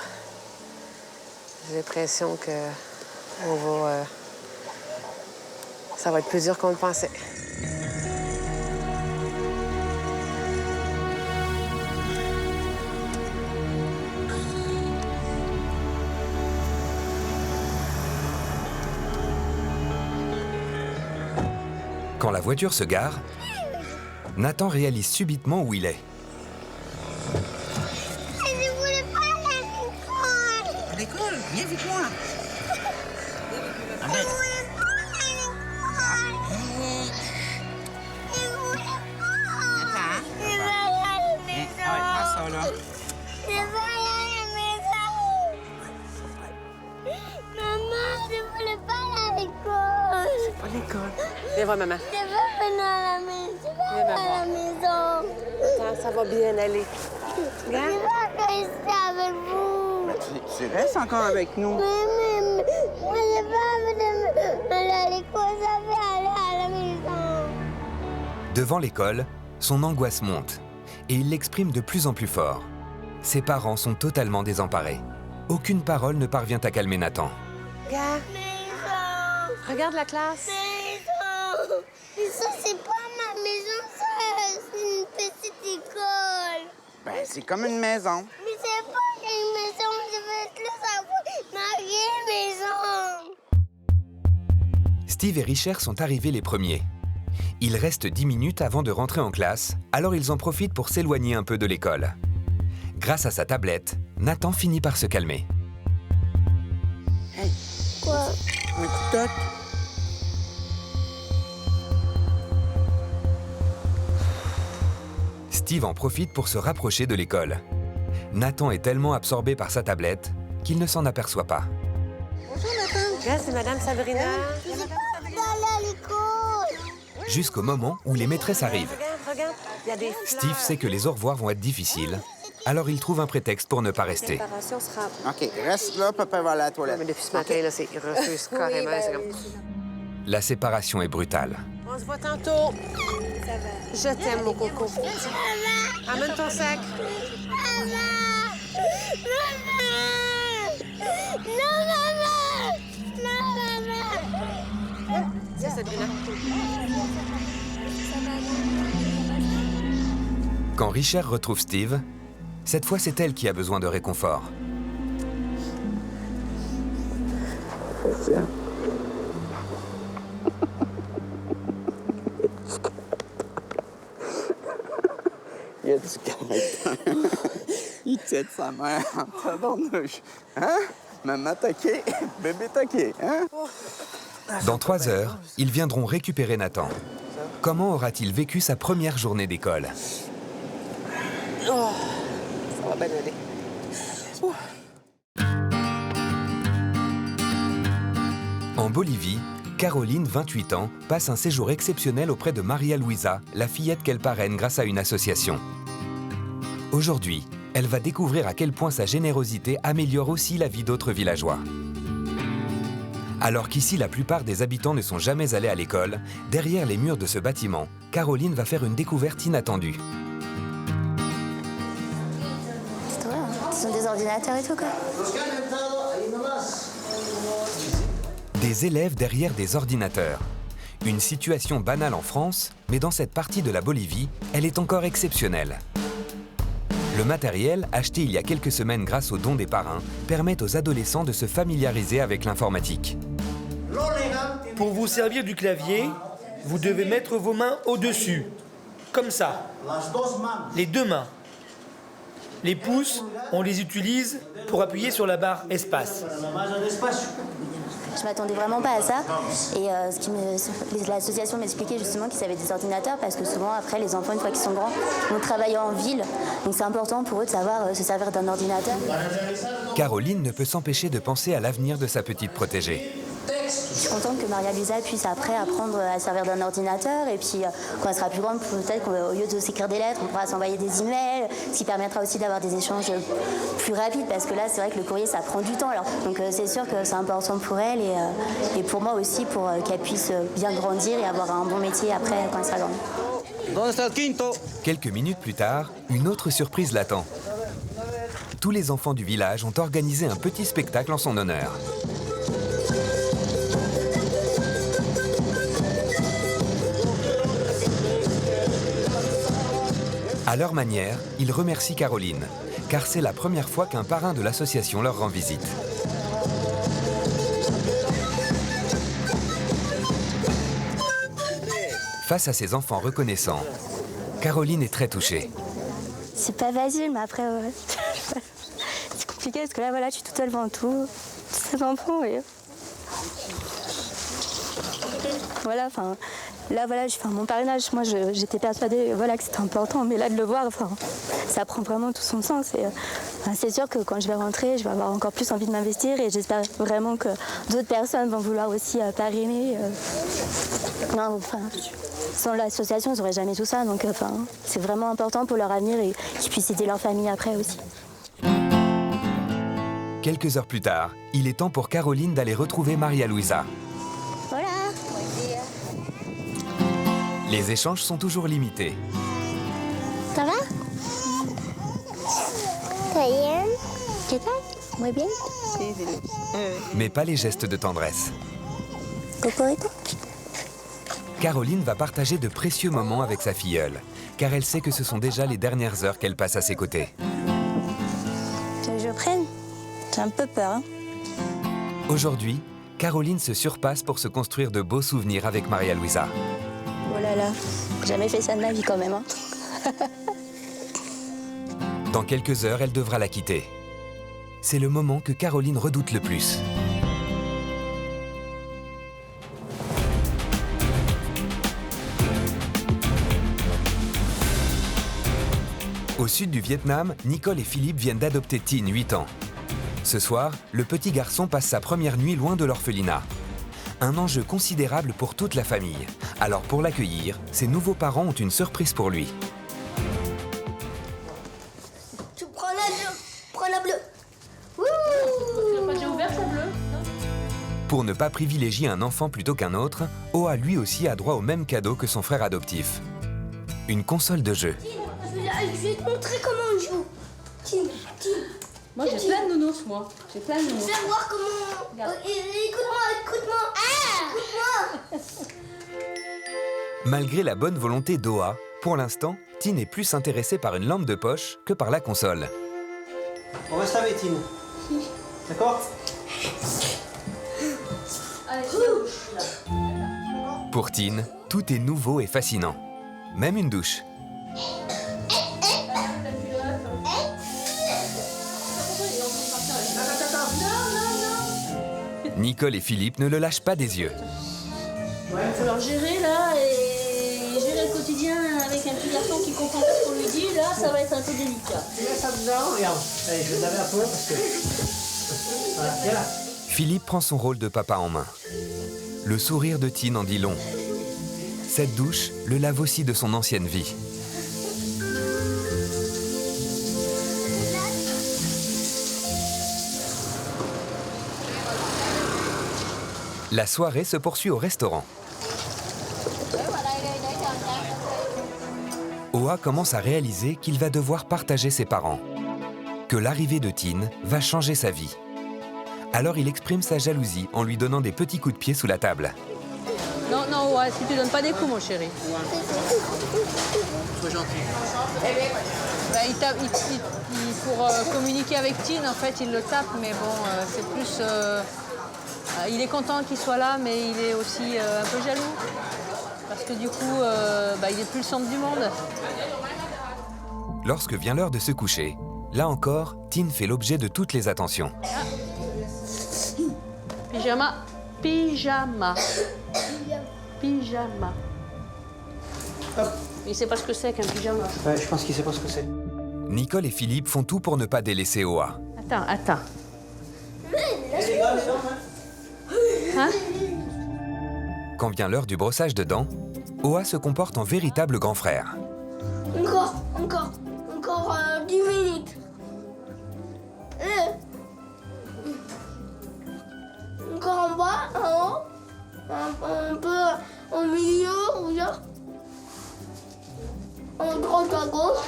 J'ai l'impression que ça va être plus dur qu'on le pensait. Quand la voiture se gare, Nathan réalise subitement où il est. Je voulais pas aller à l'école. À l'école? Viens vite moi. Je voulais pas aller à l'école. Je voulais pas. Je veux aller à la maison. Viens voir maman. Je veux venir à la maison. Je veux à la maison. Attends, ça va bien aller. Je veux rester avec vous. Tu restes encore avec nous. Mais moi, j'ai pas envie d'aller à l'école. Je veux aller à la maison. Devant l'école, son angoisse monte et il l'exprime de plus en plus fort. Ses parents sont totalement désemparés. Aucune parole ne parvient à calmer Nathan. Regarde. Regarde la classe. Maison. Mais ça, c'est pas ma maison, ça, c'est une petite école. Ben, c'est comme une maison. Mais c'est pas une maison, je veux être là, ma vieille maison. Steve et Richard sont arrivés les premiers. Ils restent 10 minutes avant de rentrer en classe, alors ils en profitent pour s'éloigner un peu de l'école. Grâce à sa tablette, Nathan finit par se calmer. Hey. Quoi? Un coup de toc. Steve en profite pour se rapprocher de l'école. Nathan est tellement absorbé par sa tablette qu'il ne s'en aperçoit pas. Bonjour Nathan. Regarde, c'est Madame Sabrina. J'ai pas envie d'aller à l'école. Jusqu'au moment où les maîtresses arrivent. Regarde, il y a des Steve sait que les au revoir vont être difficiles, alors il trouve un prétexte pour ne pas rester. OK, reste là, papa va aller à la toilette. Mais depuis ce matin, là, c'est refuse carrément. C'est comme... La séparation est brutale. On se voit tantôt. Je t'aime, mon coco. Amène ton sac. C'est Sabrina. Quand Richard retrouve Steve, cette fois c'est elle qui a besoin de réconfort. Il y a du caractère. Il tient de sa mère en tabarnouche. Hein? Maman taquée, bébé taqué, hein? Dans 3 heures, ils viendront récupérer Nathan. Comment aura-t-il vécu sa première journée d'école? Oh, ça va bien aller. En Bolivie, Caroline, 28 ans, passe un séjour exceptionnel auprès de Maria Luisa, la fillette qu'elle parraine grâce à une association. Aujourd'hui, elle va découvrir à quel point sa générosité améliore aussi la vie d'autres villageois. Alors qu'ici, la plupart des habitants ne sont jamais allés à l'école, derrière les murs de ce bâtiment, Caroline va faire une découverte inattendue. C'est toi, hein? Ce sont des ordinateurs et tout, quoi. Des élèves derrière des ordinateurs. Une situation banale en France, mais dans cette partie de la Bolivie, elle est encore exceptionnelle. Le matériel, acheté il y a quelques semaines grâce aux dons des parrains, permet aux adolescents de se familiariser avec l'informatique. Pour vous servir du clavier, vous devez mettre vos mains au-dessus, comme ça. Les 2 mains. Les pouces, on les utilise pour appuyer sur la barre espace. Je m'attendais vraiment pas à ça. Et l'association m'expliquait justement qu'ils avaient des ordinateurs parce que souvent, après, les enfants, une fois qu'ils sont grands, vont travailler en ville. Donc c'est important pour eux de savoir se servir d'un ordinateur. Caroline ne peut s'empêcher de penser à l'avenir de sa petite protégée. Je suis contente que Maria Luisa puisse après apprendre à servir d'un ordinateur. Et puis, quand elle sera plus grande, peut-être qu'au lieu de s'écrire des lettres, on pourra s'envoyer des emails, ce qui permettra aussi d'avoir des échanges plus rapides. Parce que là, c'est vrai que le courrier, ça prend du temps. Alors, donc, c'est sûr que c'est important pour elle et pour moi aussi, pour qu'elle puisse bien grandir et avoir un bon métier après, quand elle sera grande. Quelques minutes plus tard, une autre surprise l'attend. Tous les enfants du village ont organisé un petit spectacle en son honneur. À leur manière, ils remercient Caroline, car c'est la première fois qu'un parrain de l'association leur rend visite. Face à ces enfants reconnaissants, Caroline est très touchée. C'est pas facile, mais après, c'est compliqué parce que là, voilà, je suis toute seule devant tous ces enfants. Et... Voilà, enfin, là, voilà, mon parrainage, moi, j'étais persuadée, voilà, que c'était important, mais là, de le voir, enfin, ça prend vraiment tout son sens. Et C'est sûr que quand je vais rentrer, je vais avoir encore plus envie de m'investir et j'espère vraiment que d'autres personnes vont vouloir aussi parrainer. Non, enfin, sans l'association, ils n'auraient jamais tout ça. Donc c'est vraiment important pour leur avenir et qu'ils puissent aider leur famille après aussi. Quelques heures plus tard, il est temps pour Caroline d'aller retrouver Maria Luisa. Voilà. Les échanges sont toujours limités. Ça va? ¿Está bien? ¿Qué tal? Muy bien. Mais pas les gestes de tendresse. Cocorito. Caroline va partager de précieux moments avec sa filleule, car elle sait que ce sont déjà les dernières heures qu'elle passe à ses côtés. Tu veux que je prenne? J'ai un peu peur. Hein. Aujourd'hui, Caroline se surpasse pour se construire de beaux souvenirs avec Maria Luisa. Oh là là, j'ai jamais fait ça de ma vie quand même. Hein. Dans quelques heures, elle devra la quitter. C'est le moment que Caroline redoute le plus. Au sud du Vietnam, Nicole et Philippe viennent d'adopter Tin, 8 ans. Ce soir, le petit garçon passe sa première nuit loin de l'orphelinat. Un enjeu considérable pour toute la famille. Alors pour l'accueillir, ses nouveaux parents ont une surprise pour lui. Tu prends la bleue. Prends la bleue. J'ai ouvert sa bleue. Pour ne pas privilégier un enfant plutôt qu'un autre, Oa lui aussi a droit au même cadeau que son frère adoptif. Une console de jeu. Je vais te montrer comment on joue. Tim. Moi, j'ai plein de nounours, moi. J'ai plein de nounours. Je vais voir comment... Écoute-moi. Ah, écoute-moi. Malgré la bonne volonté d'Oa, pour l'instant, Tin est plus intéressé par une lampe de poche que par la console. On reste avec Tin. D'accord? Pour Tin, tout est nouveau et fascinant. Même une douche. Nicole et Philippe ne le lâchent pas des yeux. Il va falloir gérer là et gérer le quotidien avec un petit garçon qui comprend pas ce qu'on lui dit. Là, ça va être un peu délicat. Tu mets ça dedans, regarde. Allez, je vais te laver un peu parce que... Voilà, viens là. Philippe prend son rôle de papa en main. Le sourire de Tin en dit long. Cette douche le lave aussi de son ancienne vie. La soirée se poursuit au restaurant. Oa commence à réaliser qu'il va devoir partager ses parents, que l'arrivée de Tin va changer sa vie. Alors il exprime sa jalousie en lui donnant des petits coups de pied sous la table. Non, Oa, si tu donnes pas des coups, mon chéri. Sois gentil. Pour communiquer avec Tin, en fait, il le tape, mais bon, c'est plus... il est content qu'il soit là, mais il est aussi un peu jaloux. Parce que du coup, il est plus le centre du monde. Lorsque vient l'heure de se coucher, là encore, Tin fait l'objet de toutes les attentions. Pyjama. Il sait pas ce que c'est qu'un pyjama. Ouais, je pense qu'il sait pas ce que c'est. Nicole et Philippe font tout pour ne pas délaisser Oa. Attends. Hein? Quand vient l'heure du brossage de dents, Oa se comporte en véritable grand frère. Encore 10 minutes. Encore en bas, en haut, un peu au milieu, regarde. En droite à gauche.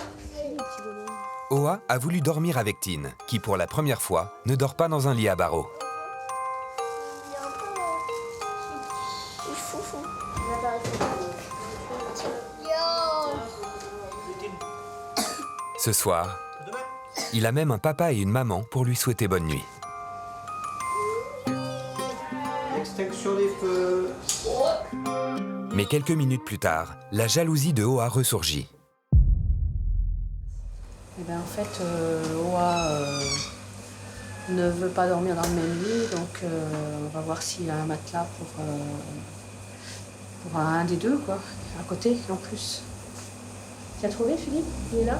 Oa a voulu dormir avec Tin, qui pour la première fois ne dort pas dans un lit à barreaux. Ce soir, il a même un papa et une maman pour lui souhaiter bonne nuit. Extinction des feux. Mais quelques minutes plus tard, la jalousie de Oa ressurgit. En fait, Oa ne veut pas dormir dans le même lit, donc on va voir s'il a un matelas pour un des deux, quoi, à côté en plus. Tu as trouvé, Philippe? Il est là?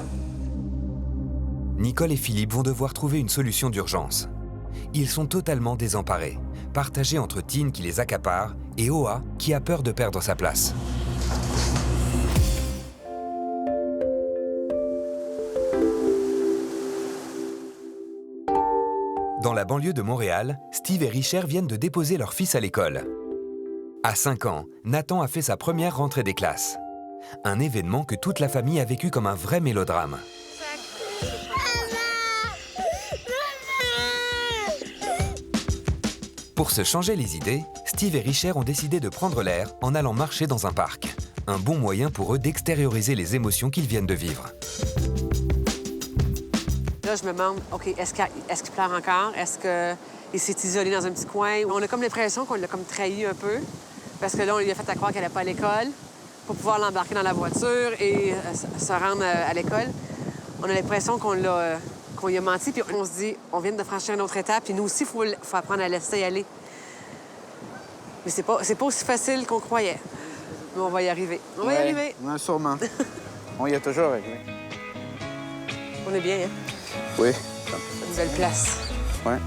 Nicole et Philippe vont devoir trouver une solution d'urgence. Ils sont totalement désemparés, partagés entre Tine qui les accapare et Oa qui a peur de perdre sa place. Dans la banlieue de Montréal, Steve et Richard viennent de déposer leur fils à l'école. À 5 ans, Nathan a fait sa première rentrée des classes. Un événement que toute la famille a vécu comme un vrai mélodrame. Pour se changer les idées, Steve et Richard ont décidé de prendre l'air en allant marcher dans un parc. Un bon moyen pour eux d'extérioriser les émotions qu'ils viennent de vivre. Là, je me demande, OK, est-ce qu'il pleure encore? Est-ce qu'il s'est isolé dans un petit coin? On a comme l'impression qu'on l'a comme trahi un peu. Parce que là, on lui a fait à croire qu'elle n'allait pas à l'école pour pouvoir l'embarquer dans la voiture et se rendre à l'école. On a l'impression qu'on lui a menti, puis on se dit, on vient de franchir une autre étape, puis nous aussi, il faut apprendre à laisser y aller. Mais c'est pas aussi facile qu'on croyait. Mais on va y arriver. On va y arriver. Ouais, sûrement. On y a toujours arrivé. On est bien, hein? Oui. Une belle place. Ouais.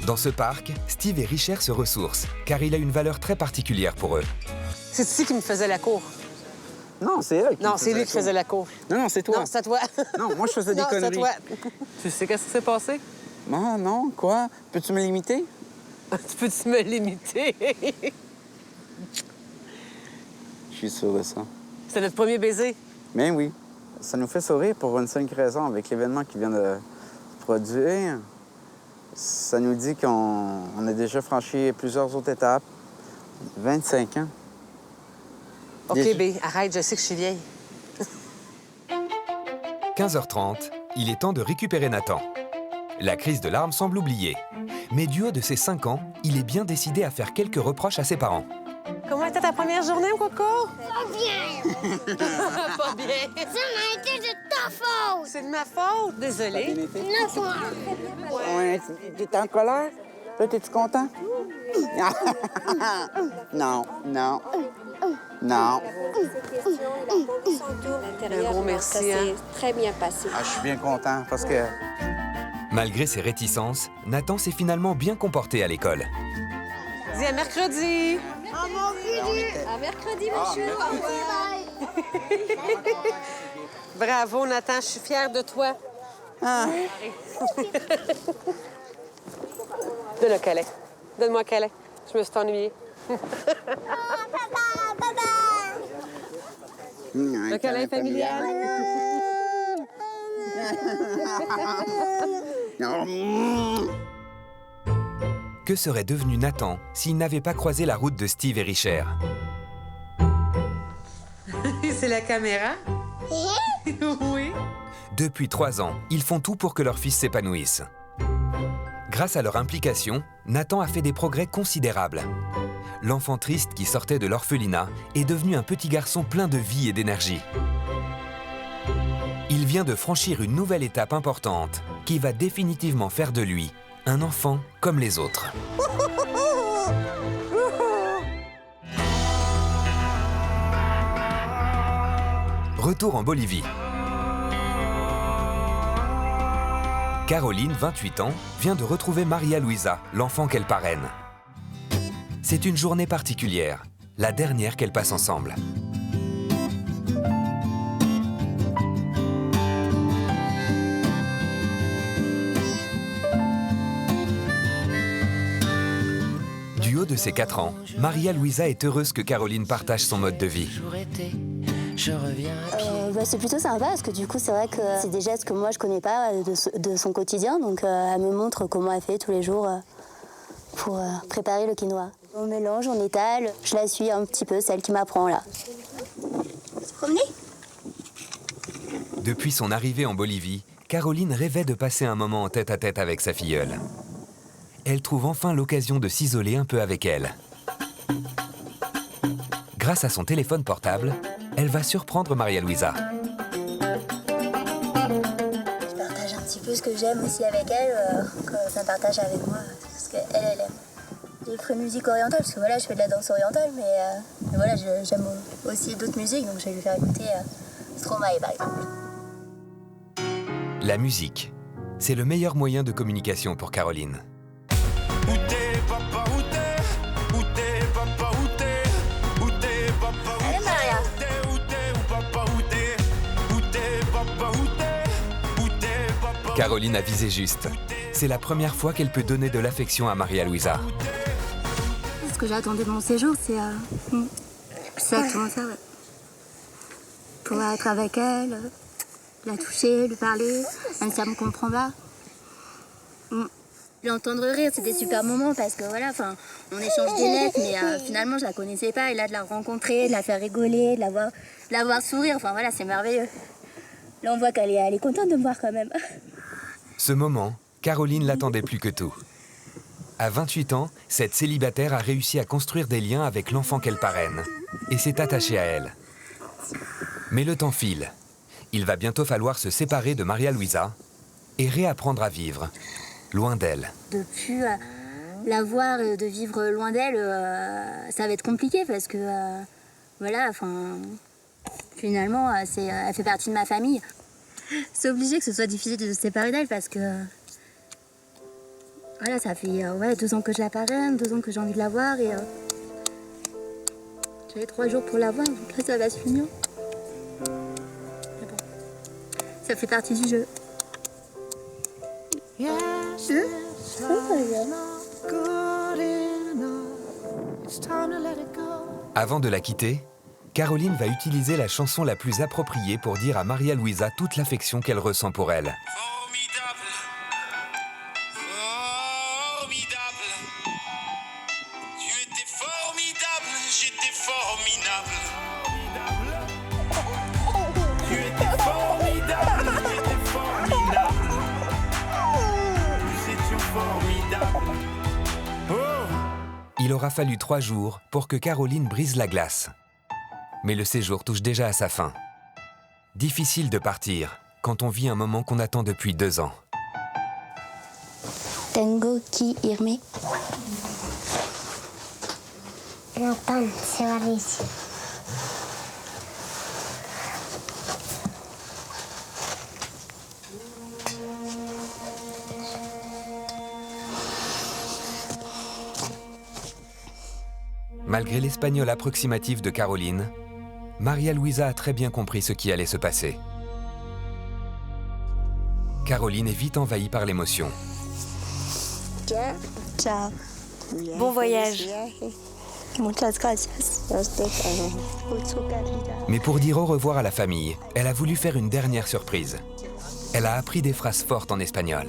Dans ce parc, Steve et Richard se ressourcent, car il a une valeur très particulière pour eux. C'est ici qui me faisait la cour. Non, c'est elle. Non, c'est lui qui faisait la cour. Non, c'est toi. Non, c'est à toi. Non, moi, je faisais des conneries. Non, c'est à toi. Tu sais qu'est-ce qui s'est passé? Non, quoi? Peux-tu me limiter? Peux-tu me limiter? Je suis sûr de ça. C'était notre premier baiser. Mais oui. Ça nous fait sourire pour une seule raison. Avec l'événement qui vient de se produire, ça nous dit qu'on a déjà franchi plusieurs autres étapes. 25 ans. OK, B, arrête, je sais que je suis vieille. 15h30, il est temps de récupérer Nathan. La crise de larmes semble oubliée. Mais du haut de ses 5 ans, il est bien décidé à faire quelques reproches à ses parents. Comment était ta première journée, Coco? Pas bien! Pas bien. Ça m'a été de ta faute! C'est de ma faute, désolée. Non, toi! Ouais, t'es en colère? Là, t'es-tu content? Non. Un gros merci, hein? Très bien passé. Ah, je suis bien content parce que... Malgré ses réticences, Nathan s'est finalement bien comporté à l'école. Dis à mercredi! À mercredi, monsieur! Bravo, Nathan, je suis fière de toi. Ah. Donne un câlin. Donne-moi un câlin. Je me suis ennuyée. Un câlin familial. Que serait devenu Nathan s'il n'avait pas croisé la route de Steve et Richard? C'est la caméra? Oui. Depuis 3 ans, ils font tout pour que leur fils s'épanouisse. Grâce à leur implication, Nathan a fait des progrès considérables. L'enfant triste qui sortait de l'orphelinat est devenu un petit garçon plein de vie et d'énergie. Il vient de franchir une nouvelle étape importante qui va définitivement faire de lui un enfant comme les autres. Retour en Bolivie. Caroline, 28 ans, vient de retrouver Maria Luisa, l'enfant qu'elle parraine. C'est une journée particulière, la dernière qu'elles passent ensemble. Du haut de ses 4 ans, Maria Luisa est heureuse que Caroline partage son mode de vie. C'est plutôt sympa parce que du coup c'est vrai que c'est des gestes que moi je connais pas de son quotidien, donc elle me montre comment elle fait tous les jours pour préparer le quinoa. On mélange, on étale, je la suis un petit peu, celle qui m'apprend là. Se promener ? Depuis son arrivée en Bolivie, Caroline rêvait de passer un moment en tête-à-tête avec sa filleule. Elle trouve enfin l'occasion de s'isoler un peu avec elle. Grâce à son téléphone portable, elle va surprendre Maria Luisa. Je partage un petit peu ce que j'aime aussi avec elle, quand elle partage avec moi, parce qu'elle aime. J'ai pris musique orientale, parce que voilà, je fais de la danse orientale, mais voilà, j'aime aussi d'autres musiques, donc je vais lui faire écouter Stromae par exemple. La musique, c'est le meilleur moyen de communication pour Caroline. Allez, Maria. Caroline a visé juste. C'est la première fois qu'elle peut donner de l'affection à Maria Luisa. Ce que j'attendais de mon séjour, c'est exactement ça, ouais. Pouvoir être avec elle, la toucher, lui parler, même si elle me comprend pas. L'entendre rire, c'était des super moments parce que voilà, on échange des lettres, mais finalement je la connaissais pas, et là de la rencontrer, de la faire rigoler, de la voir sourire, voilà, c'est merveilleux. Là on voit qu'elle est contente de me voir quand même. Ce moment, Caroline l'attendait plus que tout. À 28 ans, cette célibataire a réussi à construire des liens avec l'enfant qu'elle parraine et s'est attachée à elle. Mais le temps file. Il va bientôt falloir se séparer de Maria Luisa et réapprendre à vivre, loin d'elle. De plus la voir, de vivre loin d'elle, ça va être compliqué parce que, finalement, elle fait partie de ma famille. C'est obligé que ce soit difficile de se séparer d'elle parce que, ça fait 2 ans que je la parraine, 2 ans que j'ai envie de la voir et j'avais 3 jours pour la voir, donc là ça va se finir. Mais bon, ça fait partie du jeu. Avant de la quitter, Caroline va utiliser la chanson la plus appropriée pour dire à Maria Luisa toute l'affection qu'elle ressent pour elle. Il aura fallu 3 jours pour que Caroline brise la glace. Mais le séjour touche déjà à sa fin. Difficile de partir quand on vit un moment qu'on attend depuis 2 ans. Tengo que irme. Nathan, se va ici. Malgré l'espagnol approximatif de Caroline, Maria Luisa a très bien compris ce qui allait se passer. Caroline est vite envahie par l'émotion. Ciao. Bon voyage. Muchas gracias. Mais pour dire au revoir à la famille, elle a voulu faire une dernière surprise. Elle a appris des phrases fortes en espagnol.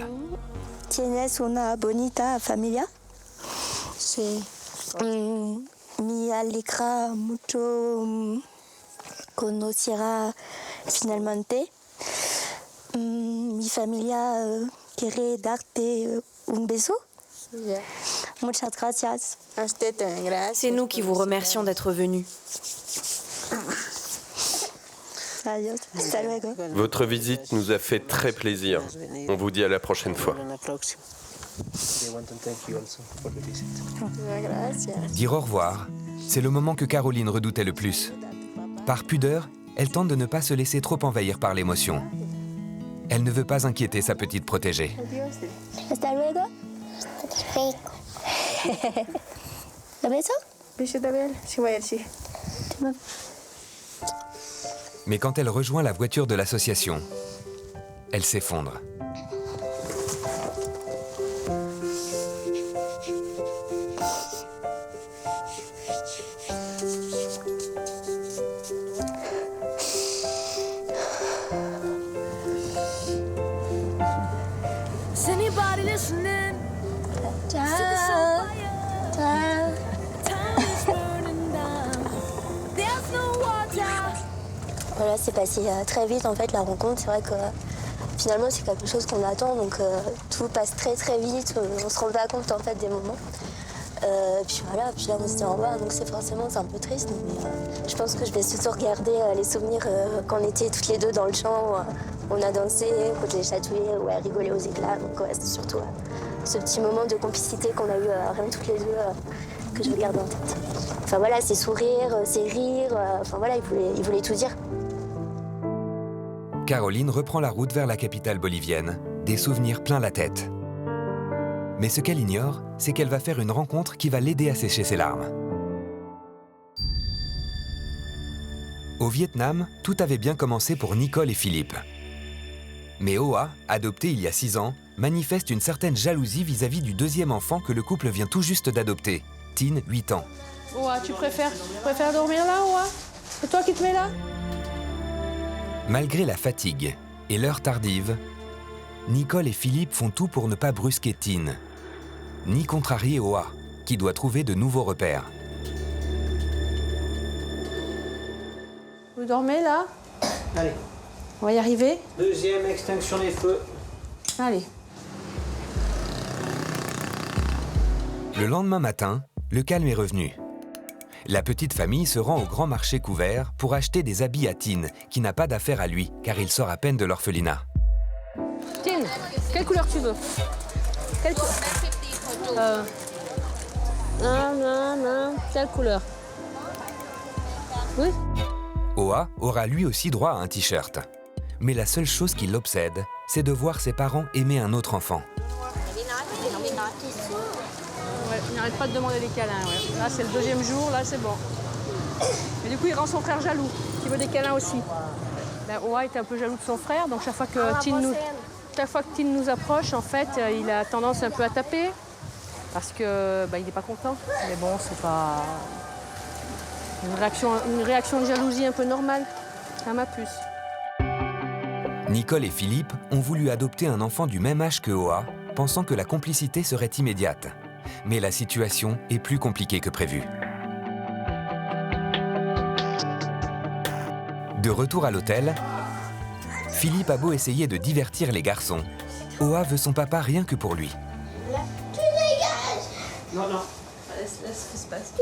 ¿Tienes una bonita familia? Sí. Me alegra mucho conocer finalmente. Mi familia quiere darte un beso. Muchas gracias. C'est nous qui vous remercions d'être venus. Adiós. Hasta luego. Votre visite nous a fait très plaisir. On vous dit à la prochaine fois. Dire au revoir, c'est le moment que Caroline redoutait le plus. Par pudeur, elle tente de ne pas se laisser trop envahir par l'émotion. Elle ne veut pas inquiéter sa petite protégée. Hasta luego. ¿Lo beso? Mais quand elle rejoint la voiture de l'association, elle s'effondre. Voilà, c'est passé très vite en fait la rencontre. C'est vrai que finalement c'est quelque chose qu'on attend, donc tout passe très très vite. On se rend pas compte en fait des moments. Puis voilà, puis là on se dit au revoir, donc c'est un peu triste. Mais je pense que je vais surtout regarder les souvenirs quand on était toutes les deux dans le champ, où on a dansé, où je l'ai chatouillé, où elle rigolait aux éclats. Donc ouais, c'est surtout ce petit moment de complicité qu'on a eu rien que toutes les deux que je vais garder en tête. Enfin voilà, c'est sourire, c'est rire, enfin voilà, il voulait tout dire. Caroline reprend la route vers la capitale bolivienne, des souvenirs plein la tête. Mais ce qu'elle ignore, c'est qu'elle va faire une rencontre qui va l'aider à sécher ses larmes. Au Vietnam, tout avait bien commencé pour Nicole et Philippe. Mais Hoa, adopté il y a 6 ans, manifeste une certaine jalousie vis-à-vis du deuxième enfant que le couple vient tout juste d'adopter, Tin, 8 ans. Hoa, tu préfères dormir là, Hoa? C'est toi qui te mets là? Malgré la fatigue et l'heure tardive, Nicole et Philippe font tout pour ne pas brusquer Tin, ni contrarier Hoa, qui doit trouver de nouveaux repères. Vous dormez là? Allez. On va y arriver? Deuxième extinction des feux. Allez. Le lendemain matin, le calme est revenu. La petite famille se rend au grand marché couvert pour acheter des habits à Tin, qui n'a pas d'affaire à lui, car il sort à peine de l'orphelinat. Tin, quelle couleur tu veux? Quelle couleur? Non, quelle couleur? Oui? Hoa aura lui aussi droit à un t-shirt. Mais la seule chose qui l'obsède, c'est de voir ses parents aimer un autre enfant. Ouais, il n'arrête pas de demander des câlins. Ouais. Là, c'est le 2e jour, là, c'est bon. Et du coup, il rend son frère jaloux, qui veut des câlins aussi. Ben, Hoa était un peu jaloux de son frère, donc chaque fois que Tin nous approche, en fait, il a tendance un peu à taper, parce que il n'est pas content. Mais bon, c'est pas une réaction de jalousie un peu normale, à ma puce. Nicole et Philippe ont voulu adopter un enfant du même âge que Hoa, pensant que la complicité serait immédiate. Mais la situation est plus compliquée que prévu. De retour à l'hôtel, Philippe a beau essayer de divertir les garçons. Hoa veut son papa rien que pour lui. Tu dégages! Non. Laisse ce qui se passe.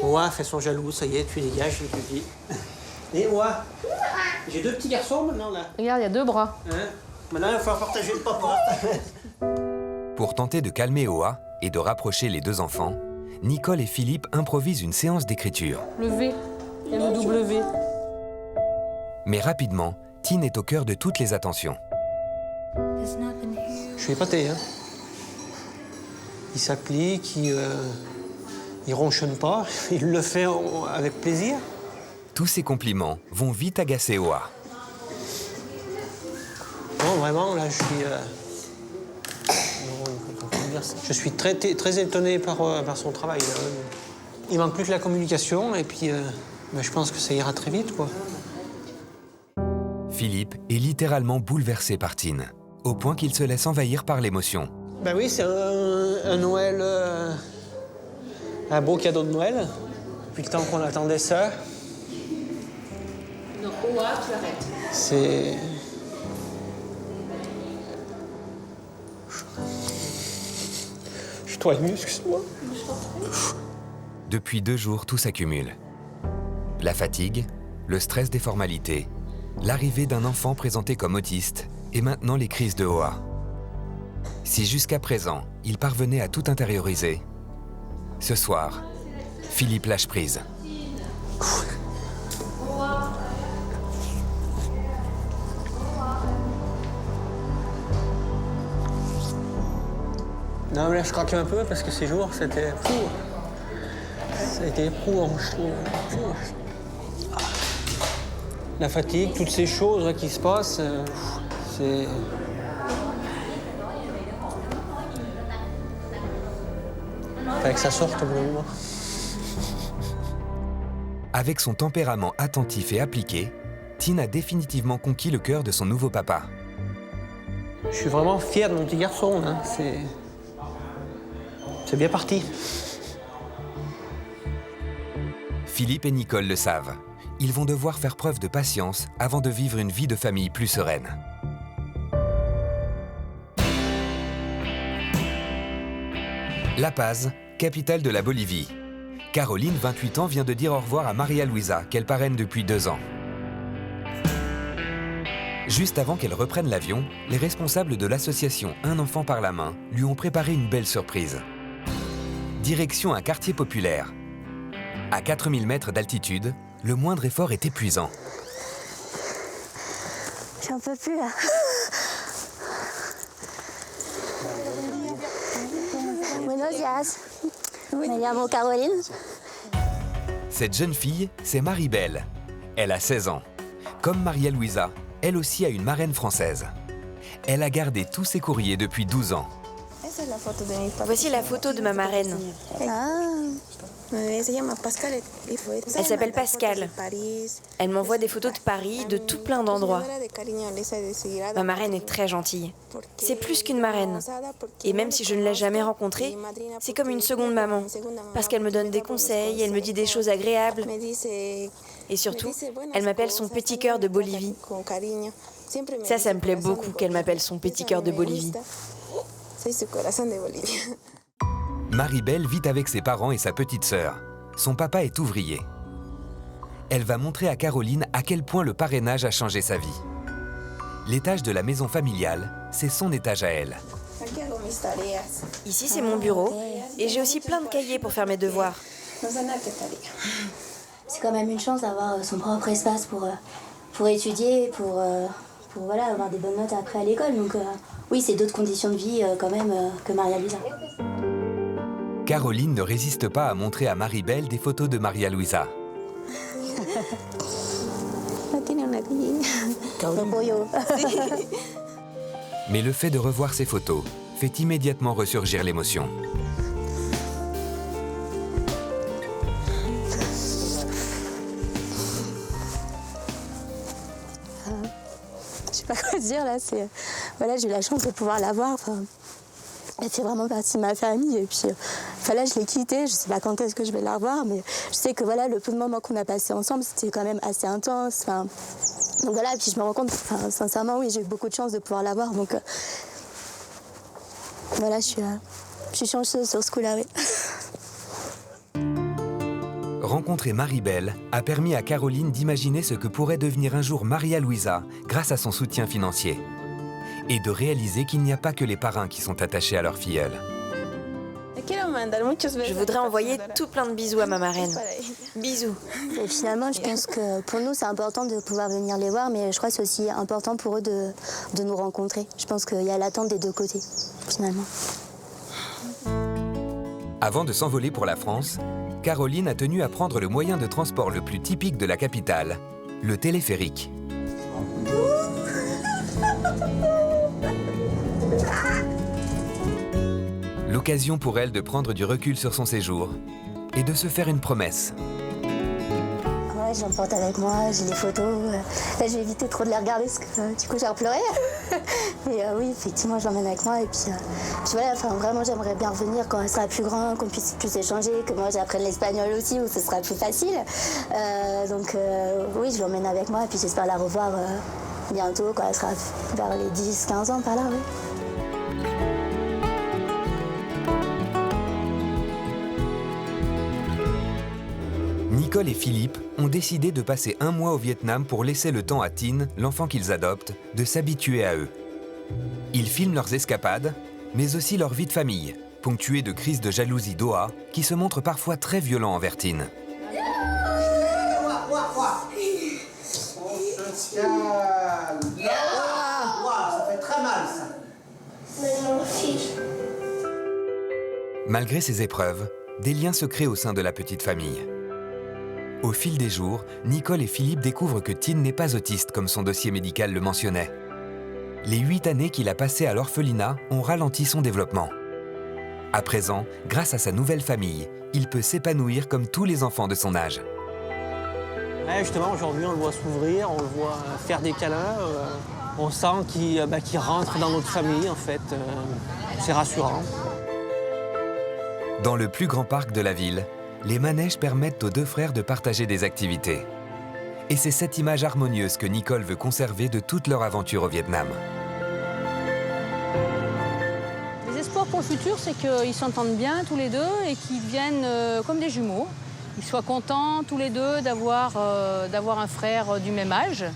Hoa fait son jaloux, ça y est, tu dégages, je te dis. Et Hoa, j'ai 2 petits garçons maintenant là. Regarde, il y a 2 bras. Hein? Maintenant, il va falloir partager le papa. Pour tenter de calmer Hoa et de rapprocher les 2 enfants, Nicole et Philippe improvisent une séance d'écriture. Le V et le W. Mais rapidement, Tin est au cœur de toutes les attentions. Je suis épaté, hein. Il s'applique, il ronchonne pas, il le fait avec plaisir. Tous ces compliments vont vite agacer Hoa. Non, vraiment, là, je suis très, très étonné par son travail. Là. Il manque plus que la communication, et puis je pense que ça ira très vite, quoi. Philippe est littéralement bouleversé par Tin, au point qu'il se laisse envahir par l'émotion. Ben oui, c'est un Noël, un beau cadeau de Noël. Depuis le temps qu'on attendait ça. Non, Hoa, tu arrêtes. C'est... Je dois ému, excuse-moi. Depuis 2 jours, tout s'accumule. La fatigue, le stress des formalités, l'arrivée d'un enfant présenté comme autiste et maintenant les crises de Hoa. Si jusqu'à présent, il parvenait à tout intérioriser, ce soir, Philippe lâche prise. Non, mais là, je craque un peu parce que ces jours, c'était fou. Ça a été éprouvant, je trouve. La fatigue, toutes ces choses là, qui se passent, c'est... Fallait que ça sorte au bout d'un moment. Avec son tempérament attentif et appliqué, Tin a définitivement conquis le cœur de son nouveau papa. Je suis vraiment fier de mon petit garçon, hein. C'est bien parti. Philippe et Nicole le savent. Ils vont devoir faire preuve de patience avant de vivre une vie de famille plus sereine. La Paz, capitale de la Bolivie. Caroline, 28 ans, vient de dire au revoir à Maria Luisa, qu'elle parraine depuis 2 ans. Juste avant qu'elle reprenne l'avion, les responsables de l'association Un enfant par la main lui ont préparé une belle surprise. Direction un quartier populaire. À 4000 mètres d'altitude, le moindre effort est épuisant. J'en peux plus là. Buenos días. Me llamo Caroline. Cette jeune fille, c'est Maribel. Elle a 16 ans. Comme Maria Luisa, elle aussi a une marraine française. Elle a gardé tous ses courriers depuis 12 ans. Voici la photo de ma marraine. Elle s'appelle Pascal. Elle m'envoie des photos de Paris, de tout plein d'endroits. Ma marraine est très gentille. C'est plus qu'une marraine. Et même si je ne l'ai jamais rencontrée, c'est comme une seconde maman. Parce qu'elle me donne des conseils, elle me dit des choses agréables. Et surtout, elle m'appelle son petit cœur de Bolivie. Ça me plaît beaucoup qu'elle m'appelle son petit cœur de Bolivie. Maribel vit avec ses parents et sa petite sœur. Son papa est ouvrier. Elle va montrer à Caroline à quel point le parrainage a changé sa vie. L'étage de la maison familiale, c'est son étage à elle. Ici, c'est mon bureau. Et j'ai aussi plein de cahiers pour faire mes devoirs. C'est quand même une chance d'avoir son propre espace pour étudier, pour voilà, avoir des bonnes notes après à l'école. Donc oui, c'est d'autres conditions de vie quand même que Maria Luisa. Caroline ne résiste pas à montrer à Maribel des photos de Maria Luisa. Mais le fait de revoir ces photos fait immédiatement ressurgir l'émotion. Je sais pas quoi dire là, voilà, j'ai eu la chance de pouvoir la voir. Elle fait vraiment partie de ma famille et puis là je l'ai quittée, je sais pas quand est-ce que je vais la revoir, mais je sais que voilà, le peu de moments qu'on a passé ensemble, c'était quand même assez intense. Donc voilà, et puis je me rends compte, sincèrement oui, j'ai eu beaucoup de chance de pouvoir la voir, donc voilà, je suis chanceuse sur ce coup-là, oui. Rencontrer Maribel a permis à Caroline d'imaginer ce que pourrait devenir un jour Maria Luisa grâce à son soutien financier. Et de réaliser qu'il n'y a pas que les parrains qui sont attachés à leur filleule. Je voudrais envoyer tout plein de bisous à ma marraine. Bisous. Et finalement, je pense que pour nous, c'est important de pouvoir venir les voir, mais je crois que c'est aussi important pour eux de nous rencontrer. Je pense qu'il y a l'attente des deux côtés, finalement. Avant de s'envoler pour la France, Caroline a tenu à prendre le moyen de transport le plus typique de la capitale, le téléphérique. L'occasion pour elle de prendre du recul sur son séjour et de se faire une promesse. Ouais, j'emporte avec moi, j'ai les photos. Là, j'ai évité trop de les regarder parce que du coup, j'ai pleuré. Mais oui, effectivement, je l'emmène avec moi. Et puis voilà, vraiment, j'aimerais bien revenir quand elle sera plus grande, qu'on puisse plus échanger, que moi, j'apprenne l'espagnol aussi, où ce sera plus facile. Donc oui, je l'emmène avec moi et puis j'espère la revoir bientôt, quand elle sera vers les 10-15 ans par là, oui. Nicole et Philippe ont décidé de passer un mois au Vietnam pour laisser le temps à Tin, l'enfant qu'ils adoptent, de s'habituer à eux. Ils filment leurs escapades, mais aussi leur vie de famille, ponctuée de crises de jalousie d'Oa, qui se montrent parfois très violents envers Tin. Ça fait très mal, ça. Malgré ces épreuves, des liens se créent au sein de la petite famille. Au fil des jours, Nicole et Philippe découvrent que Tin n'est pas autiste comme son dossier médical le mentionnait. Les 8 années qu'il a passées à l'orphelinat ont ralenti son développement. À présent, grâce à sa nouvelle famille, il peut s'épanouir comme tous les enfants de son âge. Ouais, justement, aujourd'hui, on le voit s'ouvrir, on le voit faire des câlins. On sent qu'il rentre dans notre famille, en fait. C'est rassurant. Dans le plus grand parc de la ville, les manèges permettent aux deux frères de partager des activités. Et c'est cette image harmonieuse que Nicole veut conserver de toute leur aventure au Vietnam. Les espoirs pour le futur, c'est qu'ils s'entendent bien tous les deux et qu'ils deviennent comme des jumeaux. Ils soient contents tous les deux d'avoir un frère du même âge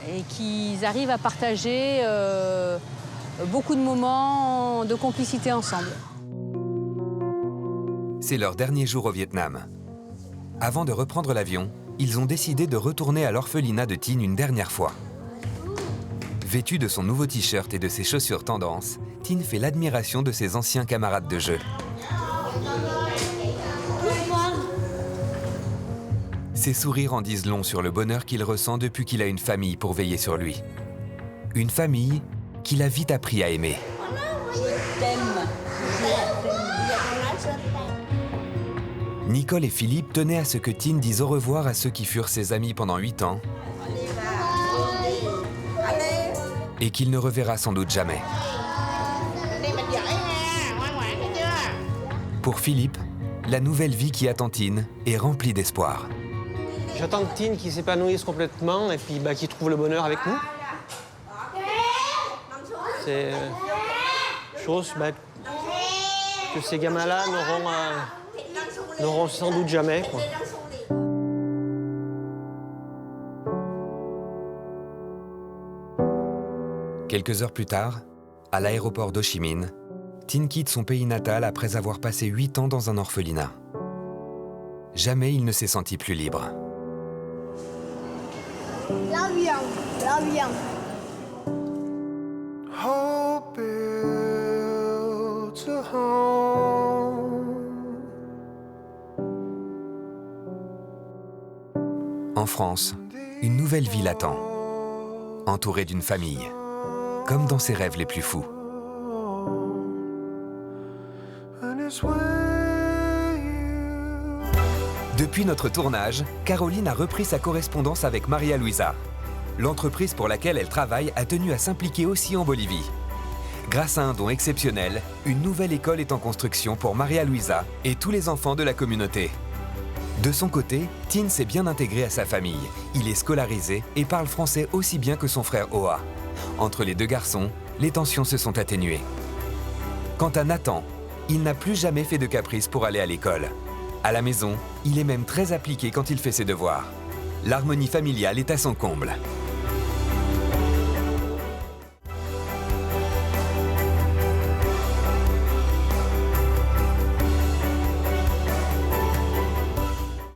et qu'ils arrivent à partager beaucoup de moments de complicité ensemble. C'est leur dernier jour au Vietnam. Avant de reprendre l'avion, ils ont décidé de retourner à l'orphelinat de Tin une dernière fois. Vêtu de son nouveau t-shirt et de ses chaussures tendance, Tin fait l'admiration de ses anciens camarades de jeu. Ses sourires en disent long sur le bonheur qu'il ressent depuis qu'il a une famille pour veiller sur lui. Une famille qu'il a vite appris à aimer. Nicole et Philippe tenaient à ce que Tin dise au revoir à ceux qui furent ses amis pendant 8 ans et qu'il ne reverra sans doute jamais. Pour Philippe, la nouvelle vie qui attend Tin est remplie d'espoir. J'attends que Tin qui s'épanouisse complètement et puis qu'il trouve le bonheur avec nous. C'est chose que ces gamins-là n'auront sans doute jamais, quoi. Quelques heures plus tard, à l'aéroport d'Ho Chi Minh, Tin quitte son pays natal après avoir passé 8 ans dans un orphelinat. Jamais il ne s'est senti plus libre. L'avion, l'avion. Hope builds a home. En France, une nouvelle vie l'attend, entourée d'une famille, comme dans ses rêves les plus fous. Depuis notre tournage, Caroline a repris sa correspondance avec Maria Luisa. L'entreprise pour laquelle elle travaille a tenu à s'impliquer aussi en Bolivie. Grâce à un don exceptionnel, une nouvelle école est en construction pour Maria Luisa et tous les enfants de la communauté. De son côté, Tin s'est bien intégré à sa famille. Il est scolarisé et parle français aussi bien que son frère Oa. Entre les deux garçons, les tensions se sont atténuées. Quant à Nathan, il n'a plus jamais fait de caprice pour aller à l'école. À la maison, il est même très appliqué quand il fait ses devoirs. L'harmonie familiale est à son comble.